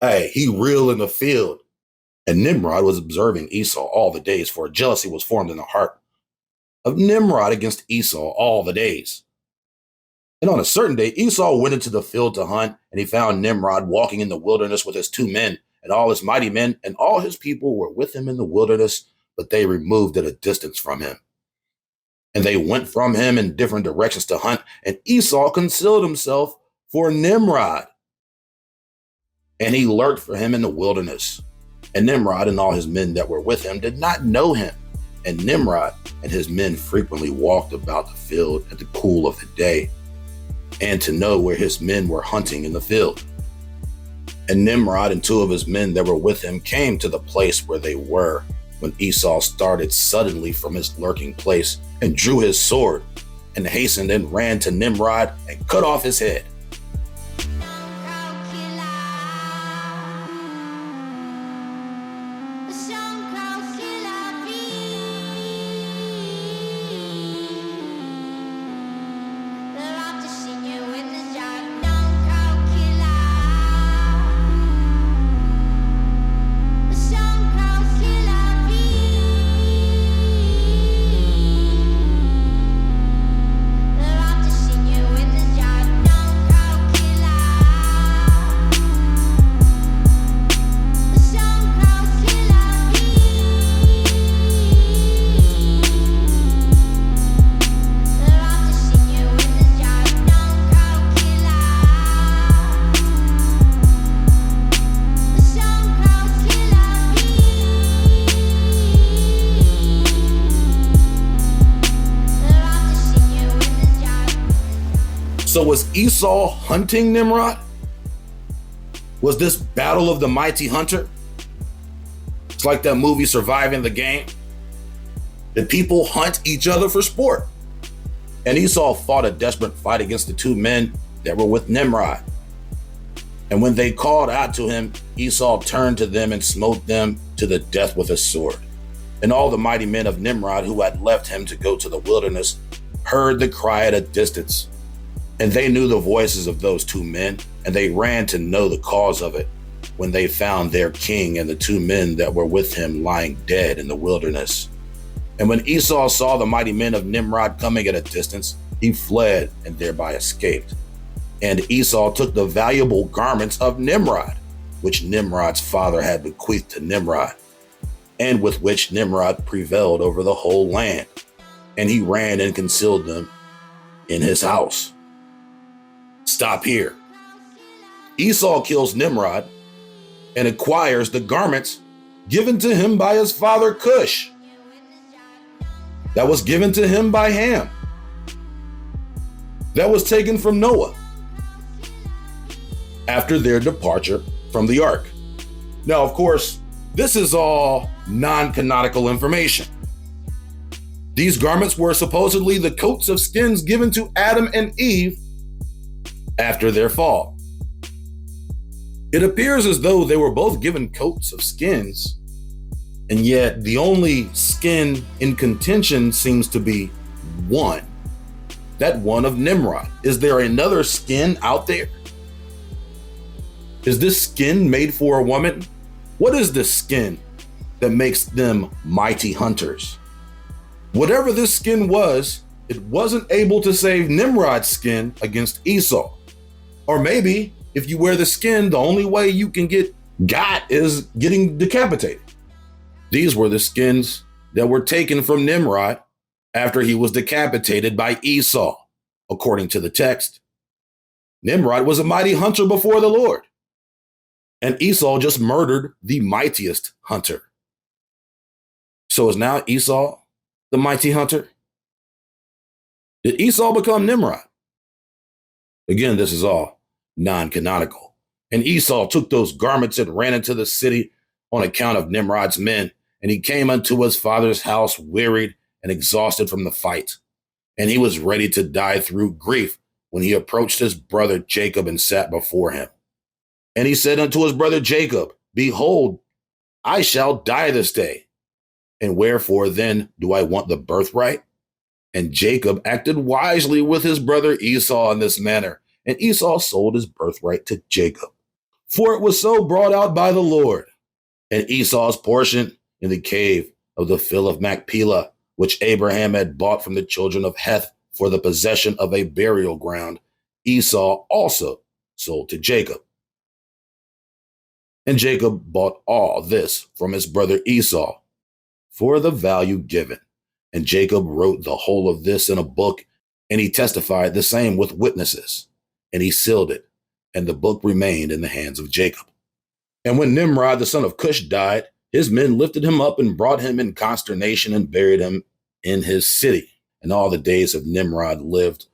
Hey, he real in the field. And Nimrod was observing Esau all the days, for a jealousy was formed in the heart of Nimrod against Esau all the days. And on a certain day, Esau went into the field to hunt, and he found Nimrod walking in the wilderness with his 2 men, and all his mighty men, and all his people were with him in the wilderness, but they removed at a distance from him. And they went from him in different directions to hunt, and Esau concealed himself for Nimrod. And he lurked for him in the wilderness. And Nimrod and all his men that were with him did not know him. And Nimrod and his men frequently walked about the field at the cool of the day, and to know where his men were hunting in the field. And Nimrod and 2 of his men that were with him came to the place where they were, when Esau started suddenly from his lurking place and drew his sword and hastened and ran to Nimrod and cut off his head. So was Esau hunting Nimrod? Was this battle of the mighty hunter? It's like that movie Surviving the Game. The people hunt each other for sport. And Esau fought a desperate fight against the 2 men that were with Nimrod. And when they called out to him, Esau turned to them and smote them to the death with a sword. And all the mighty men of Nimrod who had left him to go to the wilderness heard the cry at a distance. And they knew the voices of those two men, and they ran to know the cause of it when they found their king and the two men that were with him lying dead in the wilderness. And when Esau saw the mighty men of Nimrod coming at a distance, he fled and thereby escaped. And Esau took the valuable garments of Nimrod, which Nimrod's father had bequeathed to Nimrod, and with which Nimrod prevailed over the whole land. And he ran and concealed them in his house. Stop here. Esau kills Nimrod and acquires the garments given to him by his father Cush, that was given to him by Ham, that was taken from Noah after their departure from the ark. Now, of course, this is all non-canonical information. These garments were supposedly the coats of skins given to Adam and Eve after their fall. It appears as though they were both given coats of skins, and yet the only skin in contention seems to be one, that one of Nimrod. Is there another skin out there? Is this skin made for a woman? What is this skin that makes them mighty hunters? Whatever this skin was, it wasn't able to save Nimrod's skin against Esau. Or maybe if you wear the skin, the only way you can get got is getting decapitated. These were the skins that were taken from Nimrod after he was decapitated by Esau, according to the text. Nimrod was a mighty hunter before the Lord, and Esau just murdered the mightiest hunter. So is now Esau the mighty hunter? Did Esau become Nimrod? Again, this is all non-canonical. And Esau took those garments and ran into the city on account of Nimrod's men. And he came unto his father's house wearied and exhausted from the fight. And he was ready to die through grief when he approached his brother Jacob and sat before him. And he said unto his brother Jacob, Behold, I shall die this day. And wherefore then do I want the birthright? And Jacob acted wisely with his brother Esau in this manner. And Esau sold his birthright to Jacob, for it was so brought out by the Lord. And Esau's portion in the cave of the fill of Machpelah, which Abraham had bought from the children of Heth for the possession of a burial ground, Esau also sold to Jacob. And Jacob bought all this from his brother Esau for the value given. And Jacob wrote the whole of this in a book, and he testified the same with witnesses. And he sealed it, and the book remained in the hands of Jacob. And when Nimrod, the son of Cush, died, his men lifted him up and brought him in consternation and buried him in his city. And all the days of Nimrod lived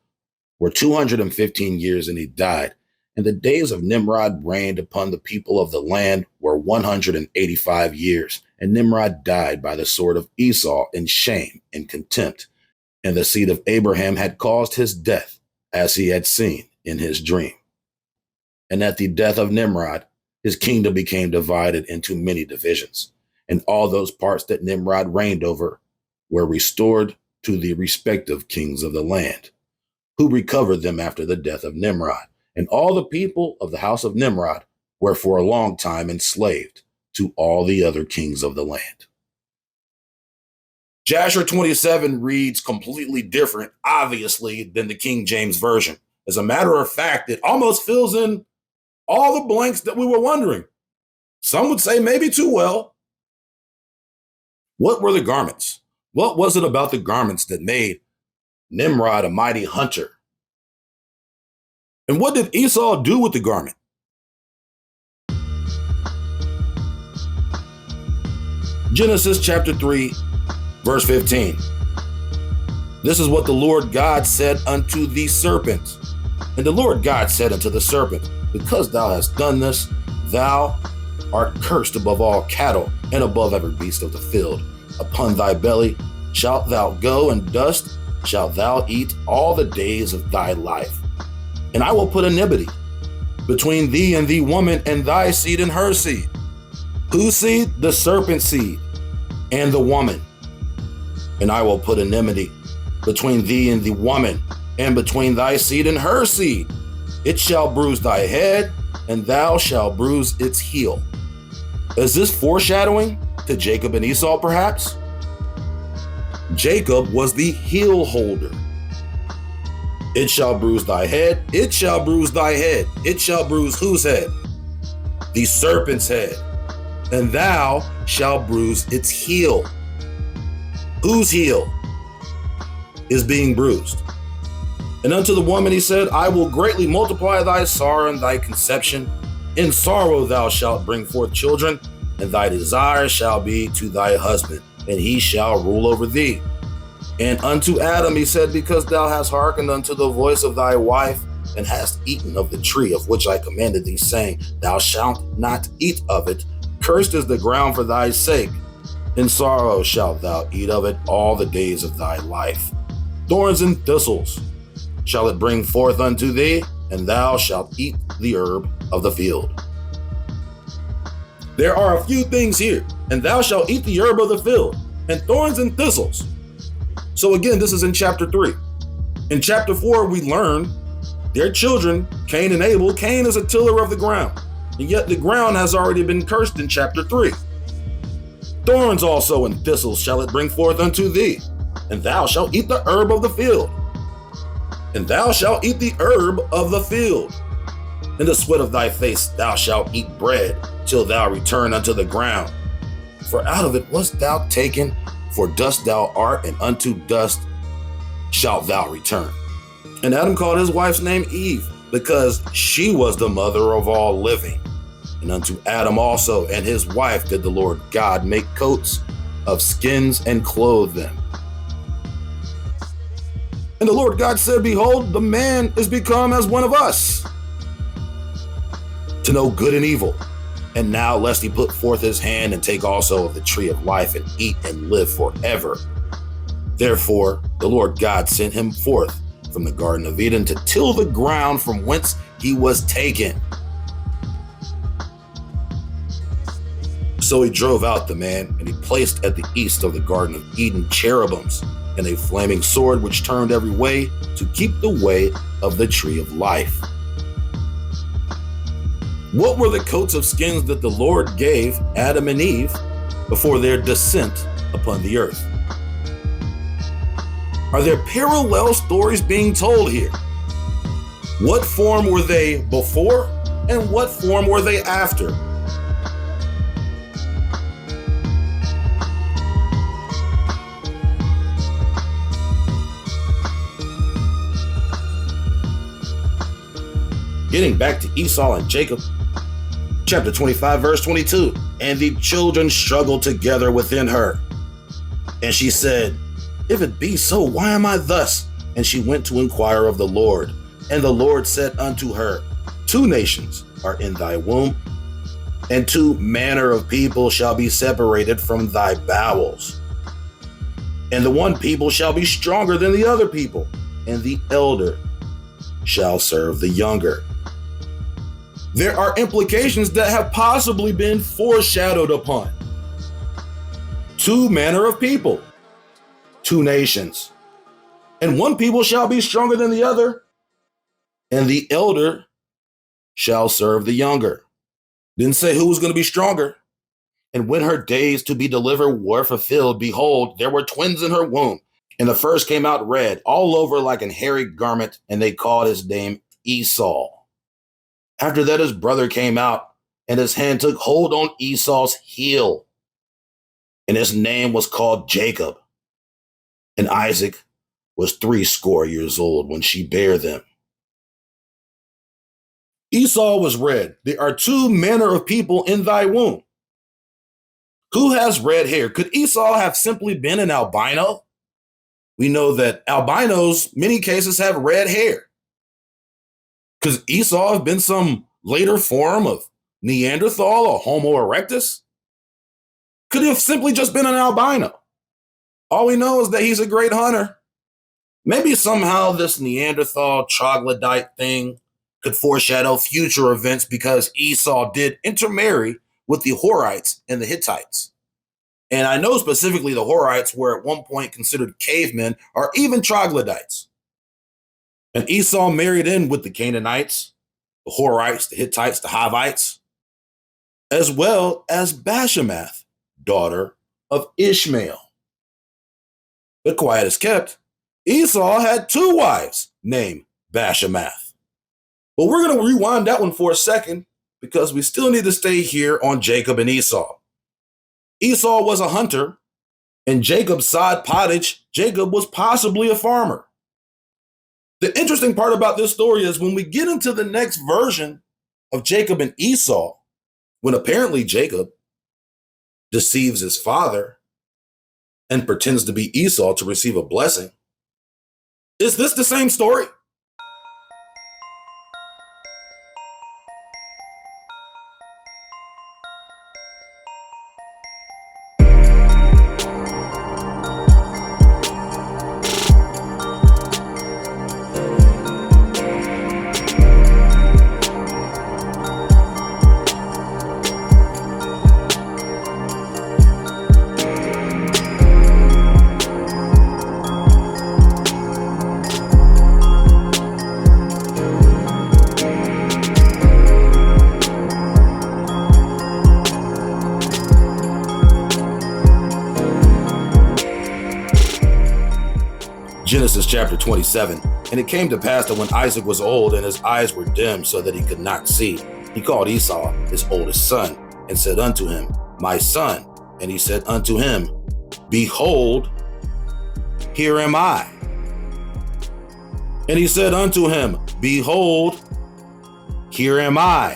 were 215 years, and he died. And the days of Nimrod reigned upon the people of the land were 185 years. And Nimrod died by the sword of Esau in shame and contempt. And the seed of Abraham had caused his death, as he had seen in his dream. And at the death of Nimrod, his kingdom became divided into many divisions. And all those parts that Nimrod reigned over were restored to the respective kings of the land, who recovered them after the death of Nimrod. And all the people of the house of Nimrod were for a long time enslaved to all the other kings of the land. Jasher 27 reads completely different, obviously, than the King James Version. As a matter of fact, it almost fills in all the blanks that we were wondering. Some would say maybe too well. What were the garments? What was it about the garments that made Nimrod a mighty hunter? And what did Esau do with the garment? Genesis chapter 3, verse 15. This is what the Lord God said unto the serpent. And the Lord God said unto the serpent, Because thou hast done this, thou art cursed above all cattle and above every beast of the field. Upon thy belly shalt thou go, and dust shalt thou eat all the days of thy life. And I will put enmity between thee and the woman, and thy seed and her seed. Whose seed? The serpent's seed and the woman. And I will put enmity between thee and the woman, and between thy seed and her seed. It shall bruise thy head, and thou shalt bruise its heel. Is this foreshadowing to Jacob and Esau, perhaps? Jacob was the heel holder. It shall bruise thy head, it shall bruise thy head. It shall bruise whose head? The serpent's head. And thou shalt bruise its heel. Whose heel is being bruised? And unto the woman he said, I will greatly multiply thy sorrow and thy conception. In sorrow thou shalt bring forth children, and thy desire shall be to thy husband, and he shall rule over thee. And unto Adam he said, because thou hast hearkened unto the voice of thy wife, and hast eaten of the tree of which I commanded thee, saying, thou shalt not eat of it. Cursed is the ground for thy sake. In sorrow shalt thou eat of it all the days of thy life. Thorns and thistles shall it bring forth unto thee, and thou shalt eat the herb of the field. There are a few things here, and thou shalt eat the herb of the field, and thorns and thistles. So again, this is in chapter 3. In chapter 4, we learn their children, Cain and Abel. Cain is a tiller of the ground, and yet the ground has already been cursed in chapter 3. Thorns also and thistles shall it bring forth unto thee, and thou shalt eat the herb of the field. And thou shalt eat the herb of the field. In the sweat of thy face thou shalt eat bread, till thou return unto the ground. For out of it wast thou taken, for dust thou art, and unto dust shalt thou return. And Adam called his wife's name Eve, because she was the mother of all living. And unto Adam also and his wife did the Lord God make coats of skins and clothe them. And the Lord God said, behold, the man is become as one of us, to know good and evil. And now lest he put forth his hand and take also of the tree of life and eat and live forever. Therefore the Lord God sent him forth from the Garden of Eden to till the ground from whence he was taken. So he drove out the man, and he placed at the east of the Garden of Eden cherubims and a flaming sword which turned every way to keep the way of the tree of life. What were the coats of skins that the Lord gave Adam and Eve before their descent upon the earth? Are there parallel stories being told here? What form were they before, and what form were they after? Getting back to Esau and Jacob, chapter 25, verse 22. And the children struggled together within her. And she said, if it be so, why am I thus? And she went to inquire of the Lord. And the Lord said unto her, 2 nations are in thy womb, and 2 manner of people shall be separated from thy bowels. And the one people shall be stronger than the other people, and the elder shall serve the younger. There are implications that have possibly been foreshadowed upon. 2 manner of people, 2 nations, and one people shall be stronger than the other, and the elder shall serve the younger. Didn't say who was going to be stronger. And when her days to be delivered were fulfilled, behold, there were twins in her womb. And the first came out red, all over like an hairy garment, and they called his name Esau. After that, his brother came out, and his hand took hold on Esau's heel, and his name was called Jacob. And Isaac was 80 years old when she bare them. Esau was red. There are 2 manner of people in thy womb. Who has red hair? Could Esau have simply been an albino? We know that albinos, many cases, have red hair. Could Esau have been some later form of Neanderthal or Homo erectus? Could he have simply just been an albino? All we know is that he's a great hunter. Maybe somehow this Neanderthal troglodyte thing could foreshadow future events because Esau did intermarry with the Horites and the Hittites. And I know specifically the Horites were at one point considered cavemen or even troglodytes. And Esau married in with the Canaanites, the Horites, the Hittites, the Hivites, as well as Bashemath, daughter of Ishmael. But quiet as kept, Esau had two wives named Bashemath. But we're going to rewind that one for a second because we still need to stay here on Jacob and Esau. Esau was a hunter, and Jacob sod pottage. Jacob was possibly a farmer. The interesting part about this story is when we get into the next version of Jacob and Esau, when apparently Jacob deceives his father and pretends to be Esau to receive a blessing. Is this the same story? Genesis chapter 27. And it came to pass that when Isaac was old and his eyes were dim so that he could not see, he called Esau, his oldest son, and said unto him, My son. And he said unto him, Behold, here am I. And he said unto him, Behold, here am I.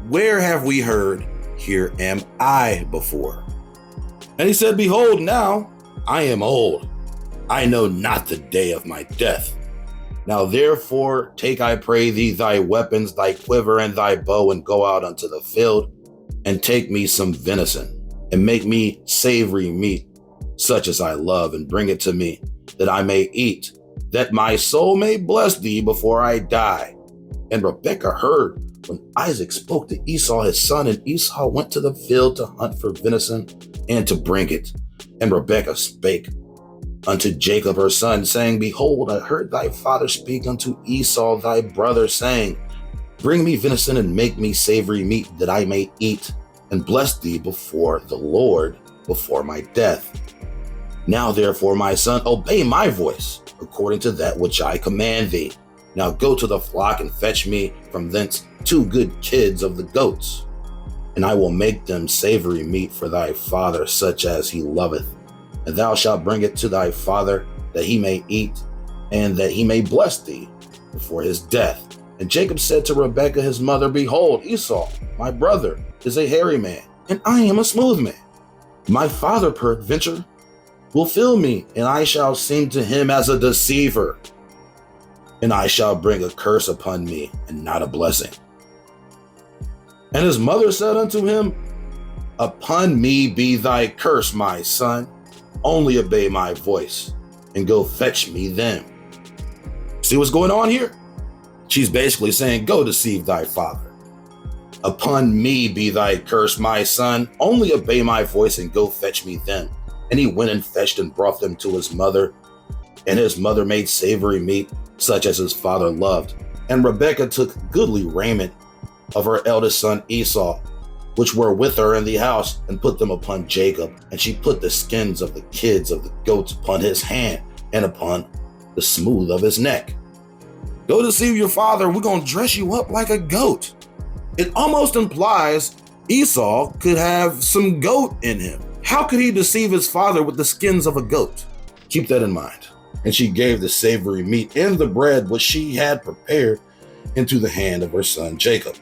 Where have we heard, here am I before? And he said, Behold, now I am old. I know not the day of my death. Now therefore take, I pray thee, thy weapons, thy quiver, and thy bow, and go out unto the field, and take me some venison, and make me savory meat, such as I love, and bring it to me, that I may eat, that my soul may bless thee before I die. And Rebekah heard when Isaac spoke to Esau his son, and Esau went to the field to hunt for venison, and to bring it. And Rebekah spake unto Jacob her son, saying, Behold, I heard thy father speak unto Esau thy brother, saying, Bring me venison and make me savory meat, that I may eat, and bless thee before the Lord before my death. Now therefore, my son, obey my voice, according to that which I command thee. Now go to the flock and fetch me from thence 2 good kids of the goats, and I will make them savory meat for thy father, such as he loveth. And thou shalt bring it to thy father, that he may eat, and that he may bless thee before his death. And Jacob said to Rebekah his mother, Behold, Esau, my brother, is a hairy man, and I am a smooth man. My father, peradventure, will fill me, and I shall seem to him as a deceiver. And I shall bring a curse upon me, and not a blessing. And his mother said unto him, Upon me be thy curse, my son. Only obey my voice, and go fetch me them. See what's going on here? She's basically saying, go deceive thy father. Upon me be thy curse, my son. Only obey my voice, and go fetch me them. And he went and fetched and brought them to his mother. And his mother made savory meat, such as his father loved. And Rebekah took goodly raiment of her eldest son Esau, which were with her in the house, and put them upon Jacob. And she put the skins of the kids of the goats upon his hand, and upon the smooth of his neck. Go deceive your father, we're going to dress you up like a goat. It almost implies Esau could have some goat in him. How could he deceive his father with the skins of a goat? Keep that in mind. And she gave the savory meat and the bread which she had prepared into the hand of her son Jacob.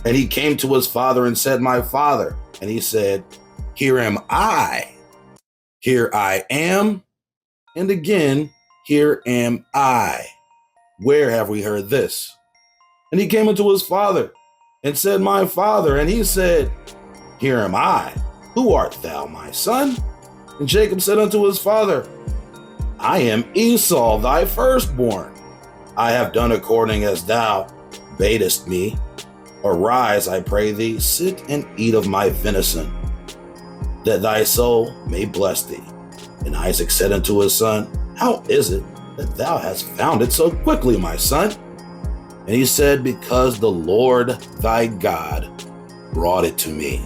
And he came to his father and said, My father. And he said, Here am I. Here I am. And again, here am I. Where have we heard this? And he came unto his father and said, My father. And he said, Here am I. Who art thou, my son? And Jacob said unto his father, I am Esau, thy firstborn. I have done according as thou badest me, arise, I pray thee, sit and eat of my venison, that thy soul may bless thee. And Isaac said unto his son, how is it that thou hast found it so quickly, my son? And he said, because the Lord thy God brought it to me.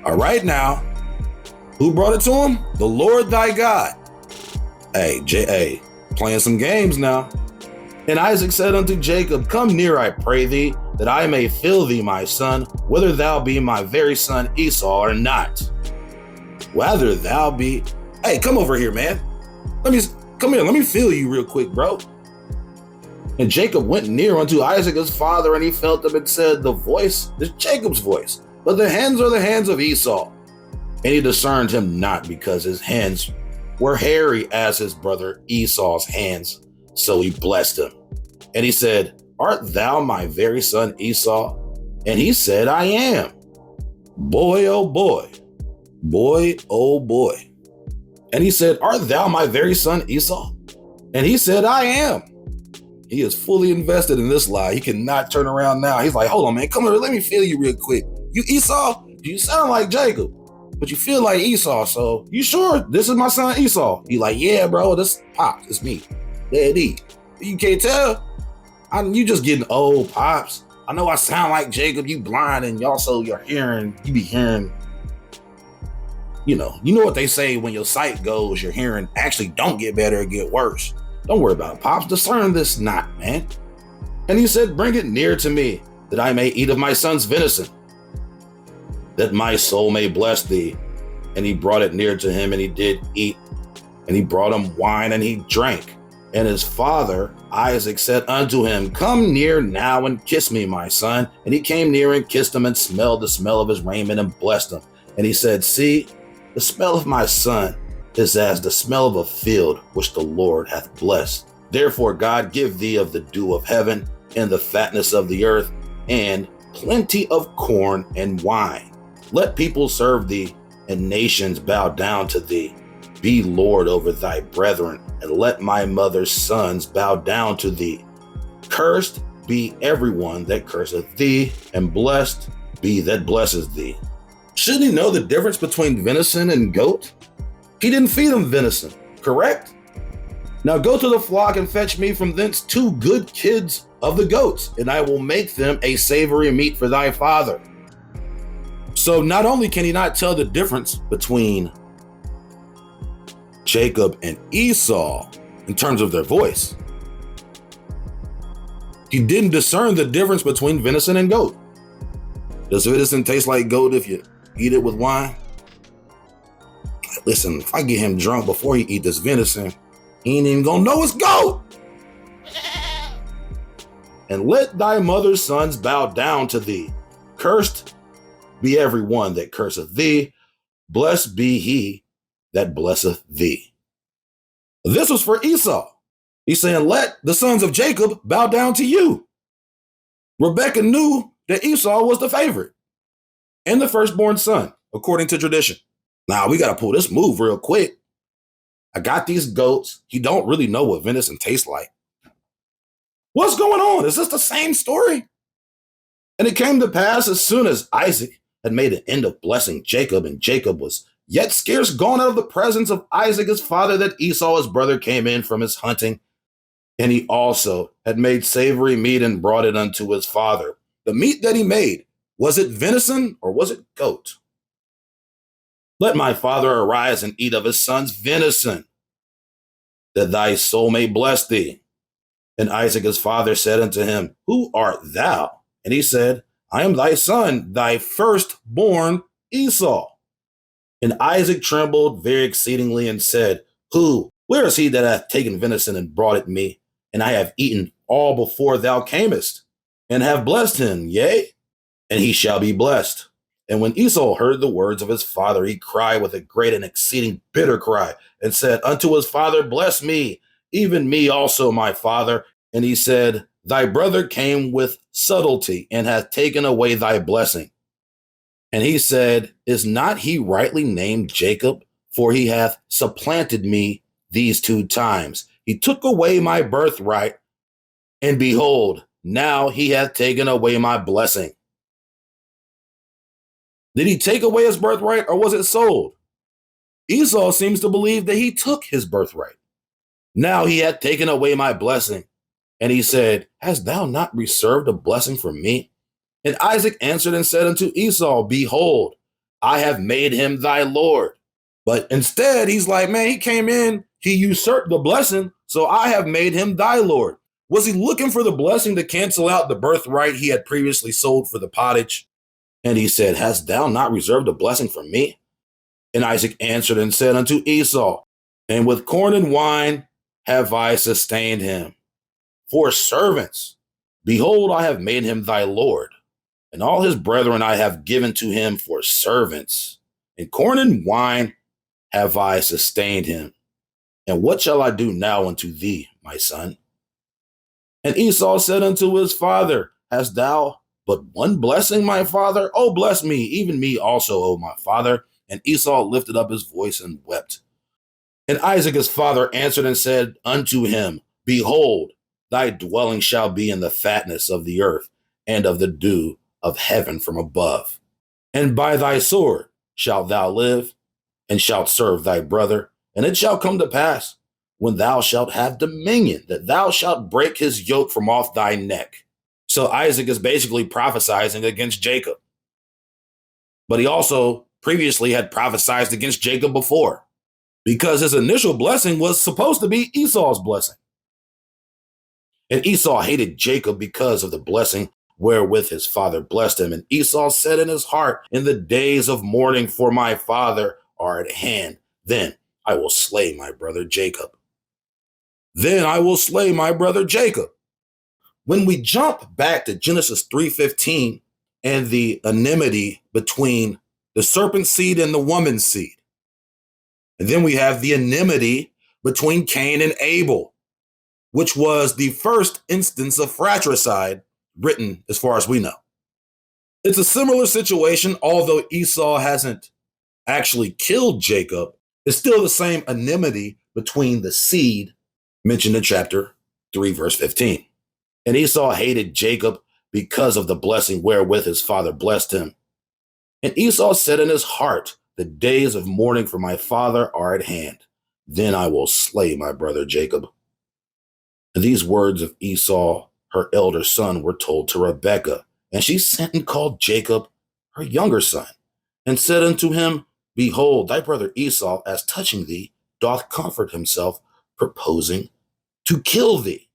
All right now, who brought it to him? The Lord thy God. Hey, playing some games now. And Isaac said unto Jacob, come near, I pray thee, that I may fill thee, my son, whether thou be my very son Esau or not. Whether thou be... Hey, come over here, man. Come here, let me feel you real quick, bro. And Jacob went near unto Isaac his father, and he felt him and said, the voice is Jacob's voice, but the hands are the hands of Esau. And he discerned him not, because his hands were hairy as his brother Esau's hands. So he blessed him. And he said, art thou my very son Esau? And he said, I am. Boy, oh boy. Boy, oh boy. And he said, art thou my very son Esau? And he said, I am. He is fully invested in this lie. He cannot turn around now. He's like, hold on, man. Come here. Let me feel you real quick. You Esau? You sound like Jacob, but you feel like Esau. So you sure this is my son Esau? He like, yeah, bro, this Pops. It's me. Daddy. You can't tell. You just getting old, Pops. I know I sound like Jacob. You blind, and also you be hearing, you know what they say, when your sight goes, your hearing actually don't get better, it get worse. Don't worry about it, Pops. Discern this not, man. And he said, bring it near to me, that I may eat of my son's venison, that my soul may bless thee. And he brought it near to him, and he did eat. And he brought him wine, and he drank. And his father Isaac said unto him, come near now and kiss me, my son. And he came near and kissed him, and smelled the smell of his raiment, and blessed him. And he said, see, the smell of my son is as the smell of a field which the Lord hath blessed. Therefore God give thee of the dew of heaven, and the fatness of the earth, and plenty of corn and wine. Let people serve thee, and nations bow down to thee. Be Lord over thy brethren, and let my mother's sons bow down to thee. Cursed be everyone that curseth thee, and blessed be that blesses thee. Shouldn't he know the difference between venison and goat? He didn't feed him venison, correct? Now go to the flock and fetch me from thence 2 good kids of the goats, and I will make them a savory meat for thy father. So not only can he not tell the difference between Jacob and Esau in terms of their voice, he didn't discern the difference between venison and goat. Does venison taste like goat if you eat it with wine? Listen, if I get him drunk before he eat this venison, he ain't even gonna know it's goat. And let thy mother's sons bow down to thee. Cursed be every one that curseth thee. Blessed be he that blesseth thee. This was for Esau. He's saying, let the sons of Jacob bow down to you. Rebekah knew that Esau was the favorite and the firstborn son, according to tradition. Now, we got to pull this move real quick. I got these goats. He don't really know what venison tastes like. What's going on? Is this the same story? And it came to pass, as soon as Isaac had made an end of blessing Jacob, and Jacob was yet scarce gone out of the presence of Isaac his father, that Esau his brother came in from his hunting. And he also had made savory meat and brought it unto his father. The meat that he made, was it venison or was it goat? Let my father arise and eat of his son's venison, that thy soul may bless thee. And Isaac his father said unto him, who art thou? And he said, I am thy son, thy firstborn Esau. And Isaac trembled very exceedingly and said, where is he that hath taken venison and brought it me? And I have eaten all before thou camest, and have blessed him, yea, and he shall be blessed. And when Esau heard the words of his father, he cried with a great and exceeding bitter cry, and said unto his father, bless me, even me also, my father. And he said, thy brother came with subtlety, and hath taken away thy blessing. And he said, is not he rightly named Jacob? For he hath supplanted me these 2 times. He took away my birthright, and behold, now he hath taken away my blessing. Did he take away his birthright, or was it sold? Esau seems to believe that he took his birthright. Now he hath taken away my blessing. And he said, hast thou not reserved a blessing for me? And Isaac answered and said unto Esau, behold, I have made him thy Lord. But instead, he's like, man, he came in, he usurped the blessing, so I have made him thy Lord. Was he looking for the blessing to cancel out the birthright he had previously sold for the pottage? And he said, hast thou not reserved a blessing for me? And Isaac answered and said unto Esau, and with corn and wine have I sustained him. For servants, behold, I have made him thy Lord, and all his brethren I have given to him for servants. And corn and wine have I sustained him. And what shall I do now unto thee, my son? And Esau said unto his father, hast thou but one blessing, my father? Oh, bless me, even me also, O my father. And Esau lifted up his voice and wept. And Isaac his father answered and said unto him, behold, thy dwelling shall be in the fatness of the earth, and of the dew of heaven from above. And by thy sword shalt thou live, and shalt serve thy brother. And it shall come to pass, when thou shalt have dominion, that thou shalt break his yoke from off thy neck. So Isaac is basically prophesying against Jacob. But he also previously had prophesied against Jacob before, because his initial blessing was supposed to be Esau's blessing. And Esau hated Jacob because of the blessing wherewith his father blessed him. And Esau said in his heart, in the days of mourning for my father are at hand, then I will slay my brother Jacob. Then I will slay my brother Jacob. When we jump back to Genesis 3:15 and the enmity between the serpent seed and the woman's seed, and then we have the enmity between Cain and Abel, which was the first instance of fratricide written as far as we know. It's a similar situation, although Esau hasn't actually killed Jacob. It's still the same enmity between the seed mentioned in chapter 3, verse 15. And Esau hated Jacob because of the blessing wherewith his father blessed him. And Esau said in his heart, the days of mourning for my father are at hand. Then I will slay my brother Jacob. And these words of Esau, her elder son, were told to Rebekah. And she sent and called Jacob, her younger son, and said unto him, behold, thy brother Esau, as touching thee, doth comfort himself, purposing to kill thee.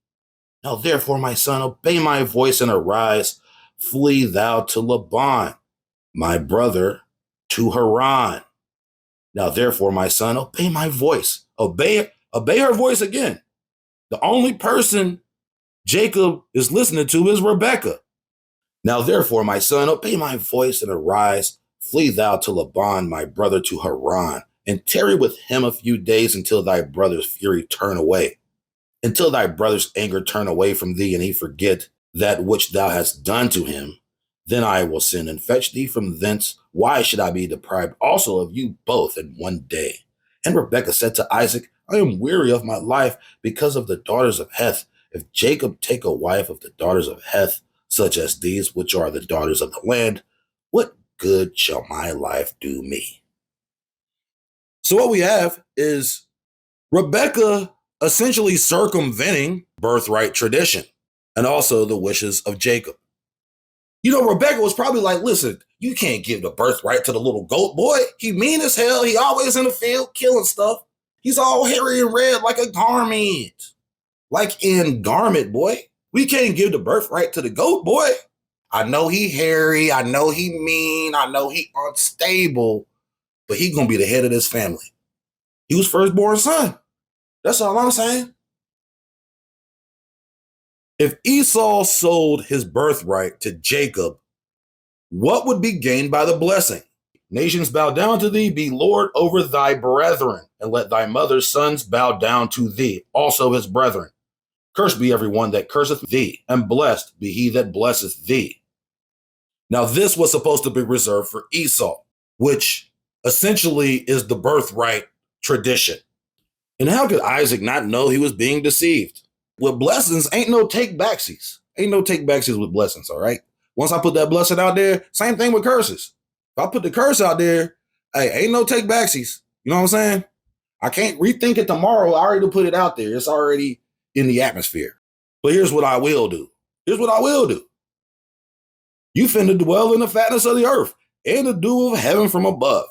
Now therefore, my son, obey my voice and arise. Flee thou to Laban, my brother, to Haran. Now therefore, my son, obey my voice. Obey her voice again. The only person Jacob is listening to is Rebekah. Now therefore, my son, obey my voice and arise. Flee thou to Laban, my brother, to Haran, and tarry with him a few days until thy brother's fury turn away. Until thy brother's anger turn away from thee, and he forget that which thou hast done to him. Then I will send and fetch thee from thence. Why should I be deprived also of you both in one day? And Rebekah said to Isaac, I am weary of my life because of the daughters of Heth. If Jacob take a wife of the daughters of Heth, such as these, which are the daughters of the land, what good shall my life do me? So what we have is Rebekah essentially circumventing birthright tradition and also the wishes of Jacob. You know, Rebekah was probably like, listen, you can't give the birthright to the little goat boy. He mean as hell. He always in the field killing stuff. He's all hairy and red like a garment. Like in garment, boy. We can't give the birthright to the goat boy. I know he hairy. I know he mean. I know he unstable. But he gonna be the head of this family. He was firstborn son. That's all I'm saying. If Esau sold his birthright to Jacob, what would be gained by the blessing? Nations bow down to thee, be Lord over thy brethren, and let thy mother's sons bow down to thee, also his brethren. Cursed be every one that curseth thee, and blessed be he that blesseth thee. Now this was supposed to be reserved for Esau, which essentially is the birthright tradition. And how could Isaac not know he was being deceived? With blessings, ain't no take backsies. ain't no take backsies with blessings, all right? Once I put that blessing out there, same thing with curses. If I put the curse out there, hey, ain't no take backsies. You know what I'm saying? I can't rethink it tomorrow. I already put it out there. It's already in the atmosphere. But here's what I will do. Here's what I will do. You finna dwell in the fatness of the earth and the dew of heaven from above.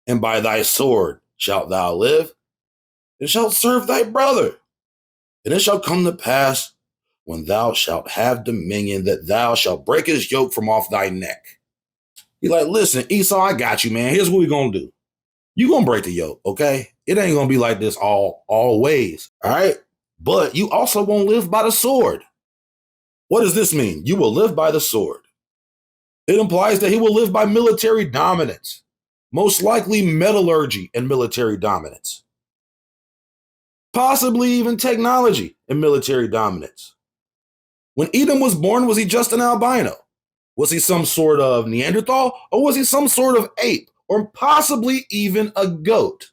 And by thy sword shalt thou live, and shalt serve thy brother. And it shall come to pass when thou shalt have dominion that thou shalt break his yoke from off thy neck. He's like, listen, Esau, I got you, man. Here's what we're going to do. You're going to break the yoke, okay? It ain't going to be like this always, all right? But you also won't live by the sword. What does this mean? You will live by the sword. It implies that he will live by military dominance, most likely metallurgy and military dominance, possibly even technology and military dominance. When Edom was born, was he just an albino? Was he some sort of Neanderthal, or was he some sort of ape, or possibly even a goat?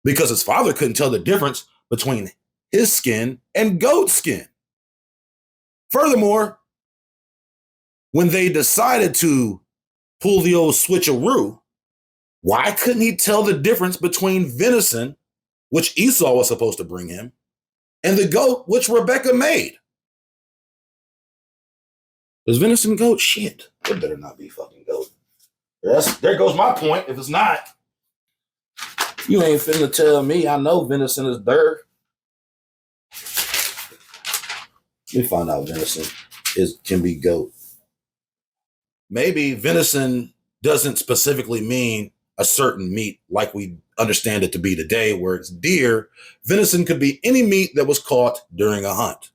Because his father couldn't tell the difference between his skin and goat skin. Furthermore, when they decided to pull the old switcheroo, why couldn't he tell the difference between venison, which Esau was supposed to bring him, and the goat, which Rebecca made? Is venison goat? Shit, it better not be fucking goat. There goes my point. If it's not, you ain't finna tell me I know venison is dirt. Let me find out venison can be goat. Maybe venison doesn't specifically mean a certain meat like we understand it to be today, where it's deer. Venison could be any meat that was caught during a hunt.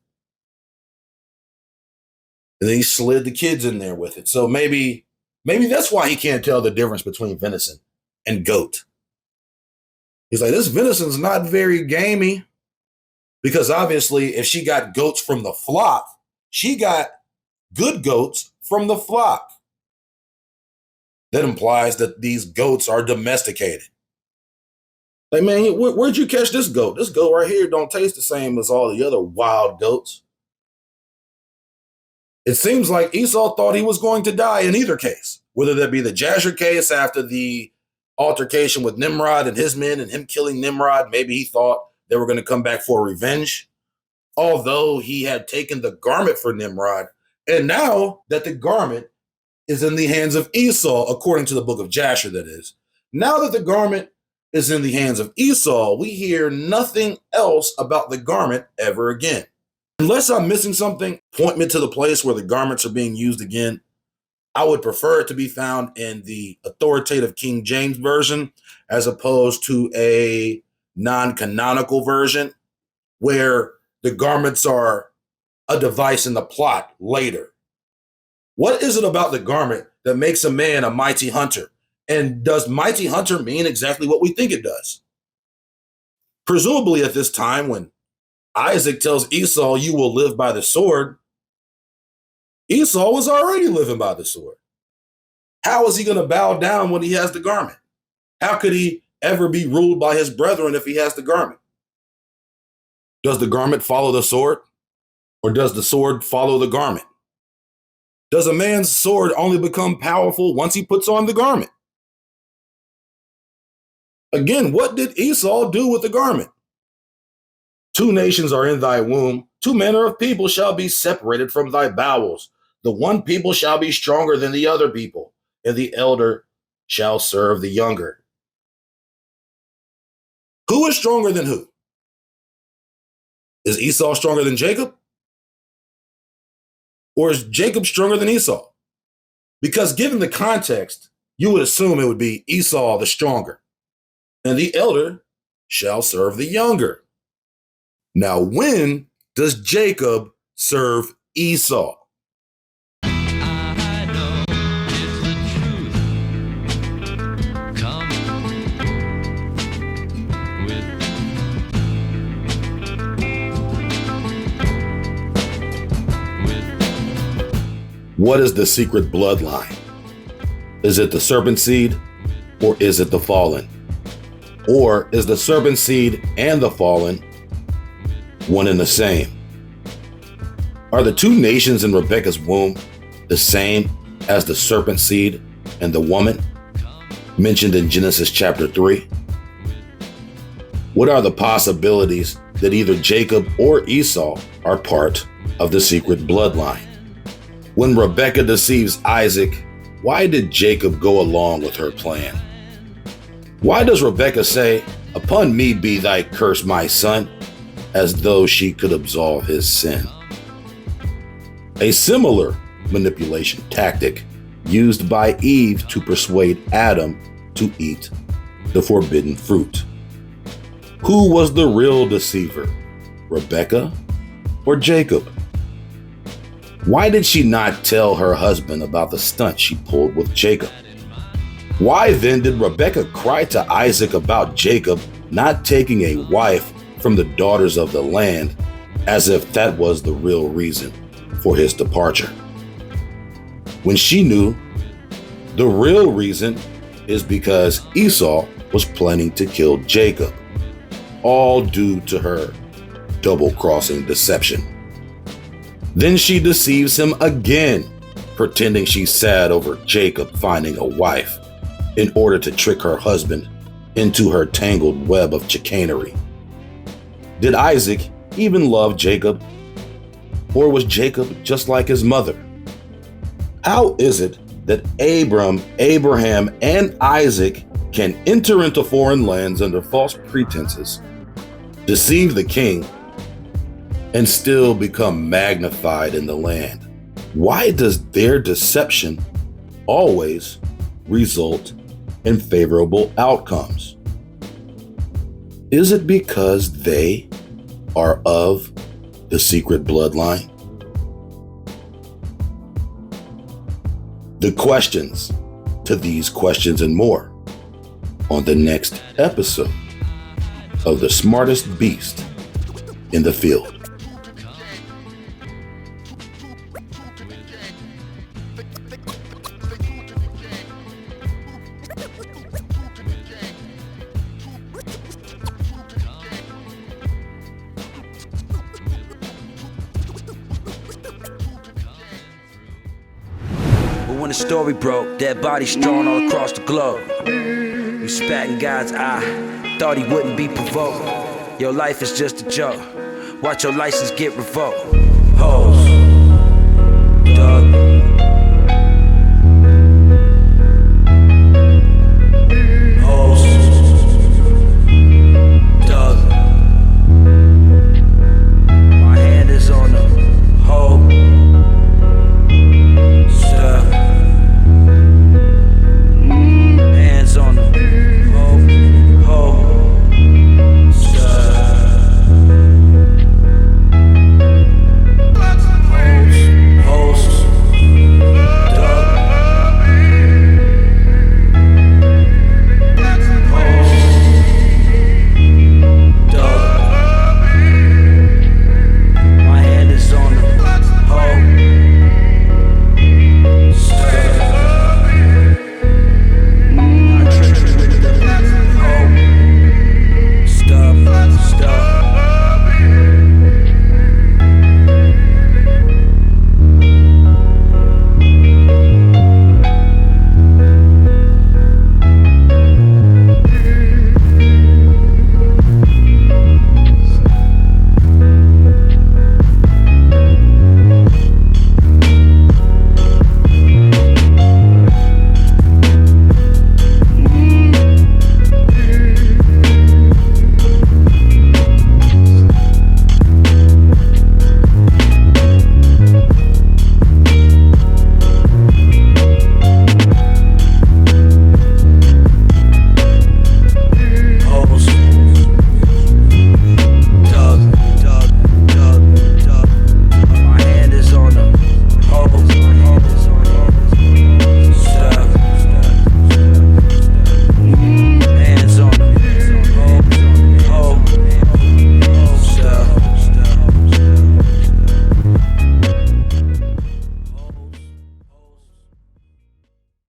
And then he slid the kids in there with it. So maybe that's why he can't tell the difference between venison and goat. He's like, this venison's not very gamey. Because obviously, if she got goats from the flock, she got good goats from the flock. That implies that these goats are domesticated. Like, man, where'd you catch this goat? This goat right here don't taste the same as all the other wild goats. It seems like Esau thought he was going to die in either case, whether that be the Jasher case after the altercation with Nimrod and his men and him killing Nimrod. Maybe he thought they were going to come back for revenge, although he had taken the garment for Nimrod. And now that the garment is in the hands of Esau, according to the book of Jasher, that is. Now that the garment is in the hands of Esau, we hear nothing else about the garment ever again. Unless I'm missing something, point me to the place where the garments are being used again. I would prefer it to be found in the authoritative King James Version as opposed to a non-canonical version where the garments are a device in the plot later. What is it about the garment that makes a man a mighty hunter? And does mighty hunter mean exactly what we think it does? Presumably at this time when Isaac tells Esau, you will live by the sword, Esau was already living by the sword. How is he going to bow down when he has the garment? How could he ever be ruled by his brethren if he has the garment? Does the garment follow the sword? Or does the sword follow the garment? Does a man's sword only become powerful once he puts on the garment? Again, what did Esau do with the garment? 2 nations are in thy womb, 2 manner of people shall be separated from thy bowels. The one people shall be stronger than the other people, and the elder shall serve the younger. Who is stronger than who? Is Esau stronger than Jacob? Or is Jacob stronger than Esau? Because given the context, you would assume it would be Esau the stronger, and the elder shall serve the younger. Now, when does Jacob serve Esau? I know it's the truth. Come What is the secret bloodline? Is it the serpent seed, or is it the fallen? Or is the serpent seed and the fallen one and the same? Are the two nations in Rebekah's womb the same as the serpent seed and the woman mentioned in Genesis chapter 3? What are the possibilities that either Jacob or Esau are part of the secret bloodline? When Rebekah deceives Isaac, why did Jacob go along with her plan? Why does Rebekah say, "Upon me be thy curse, my son," as though she could absolve his sin? A similar manipulation tactic used by Eve to persuade Adam to eat the forbidden fruit. Who was the real deceiver, Rebekah or Jacob? Why did she not tell her husband about the stunt she pulled with Jacob? Why then did Rebekah cry to Isaac about Jacob not taking a wife from the daughters of the land, as if that was the real reason for his departure, when she knew the real reason is because Esau was planning to kill Jacob, all due to her double-crossing deception? Then she deceives him again, pretending she's sad over Jacob finding a wife in order to trick her husband into her tangled web of chicanery. Did Isaac even love Jacob? Or was Jacob just like his mother? How is it that Abraham, and Isaac can enter into foreign lands under false pretenses, deceive the king, and still become magnified in the land? Why does their deception always result in favorable outcomes? Is it because they are of the secret bloodline? The questions to these questions and more on the next episode of The Smartest Beast in the Field. When the story broke, dead bodies strewn all across the globe. We spat in God's eye, thought he wouldn't be provoked. Your life is just a joke, watch your license get revoked. Hoes.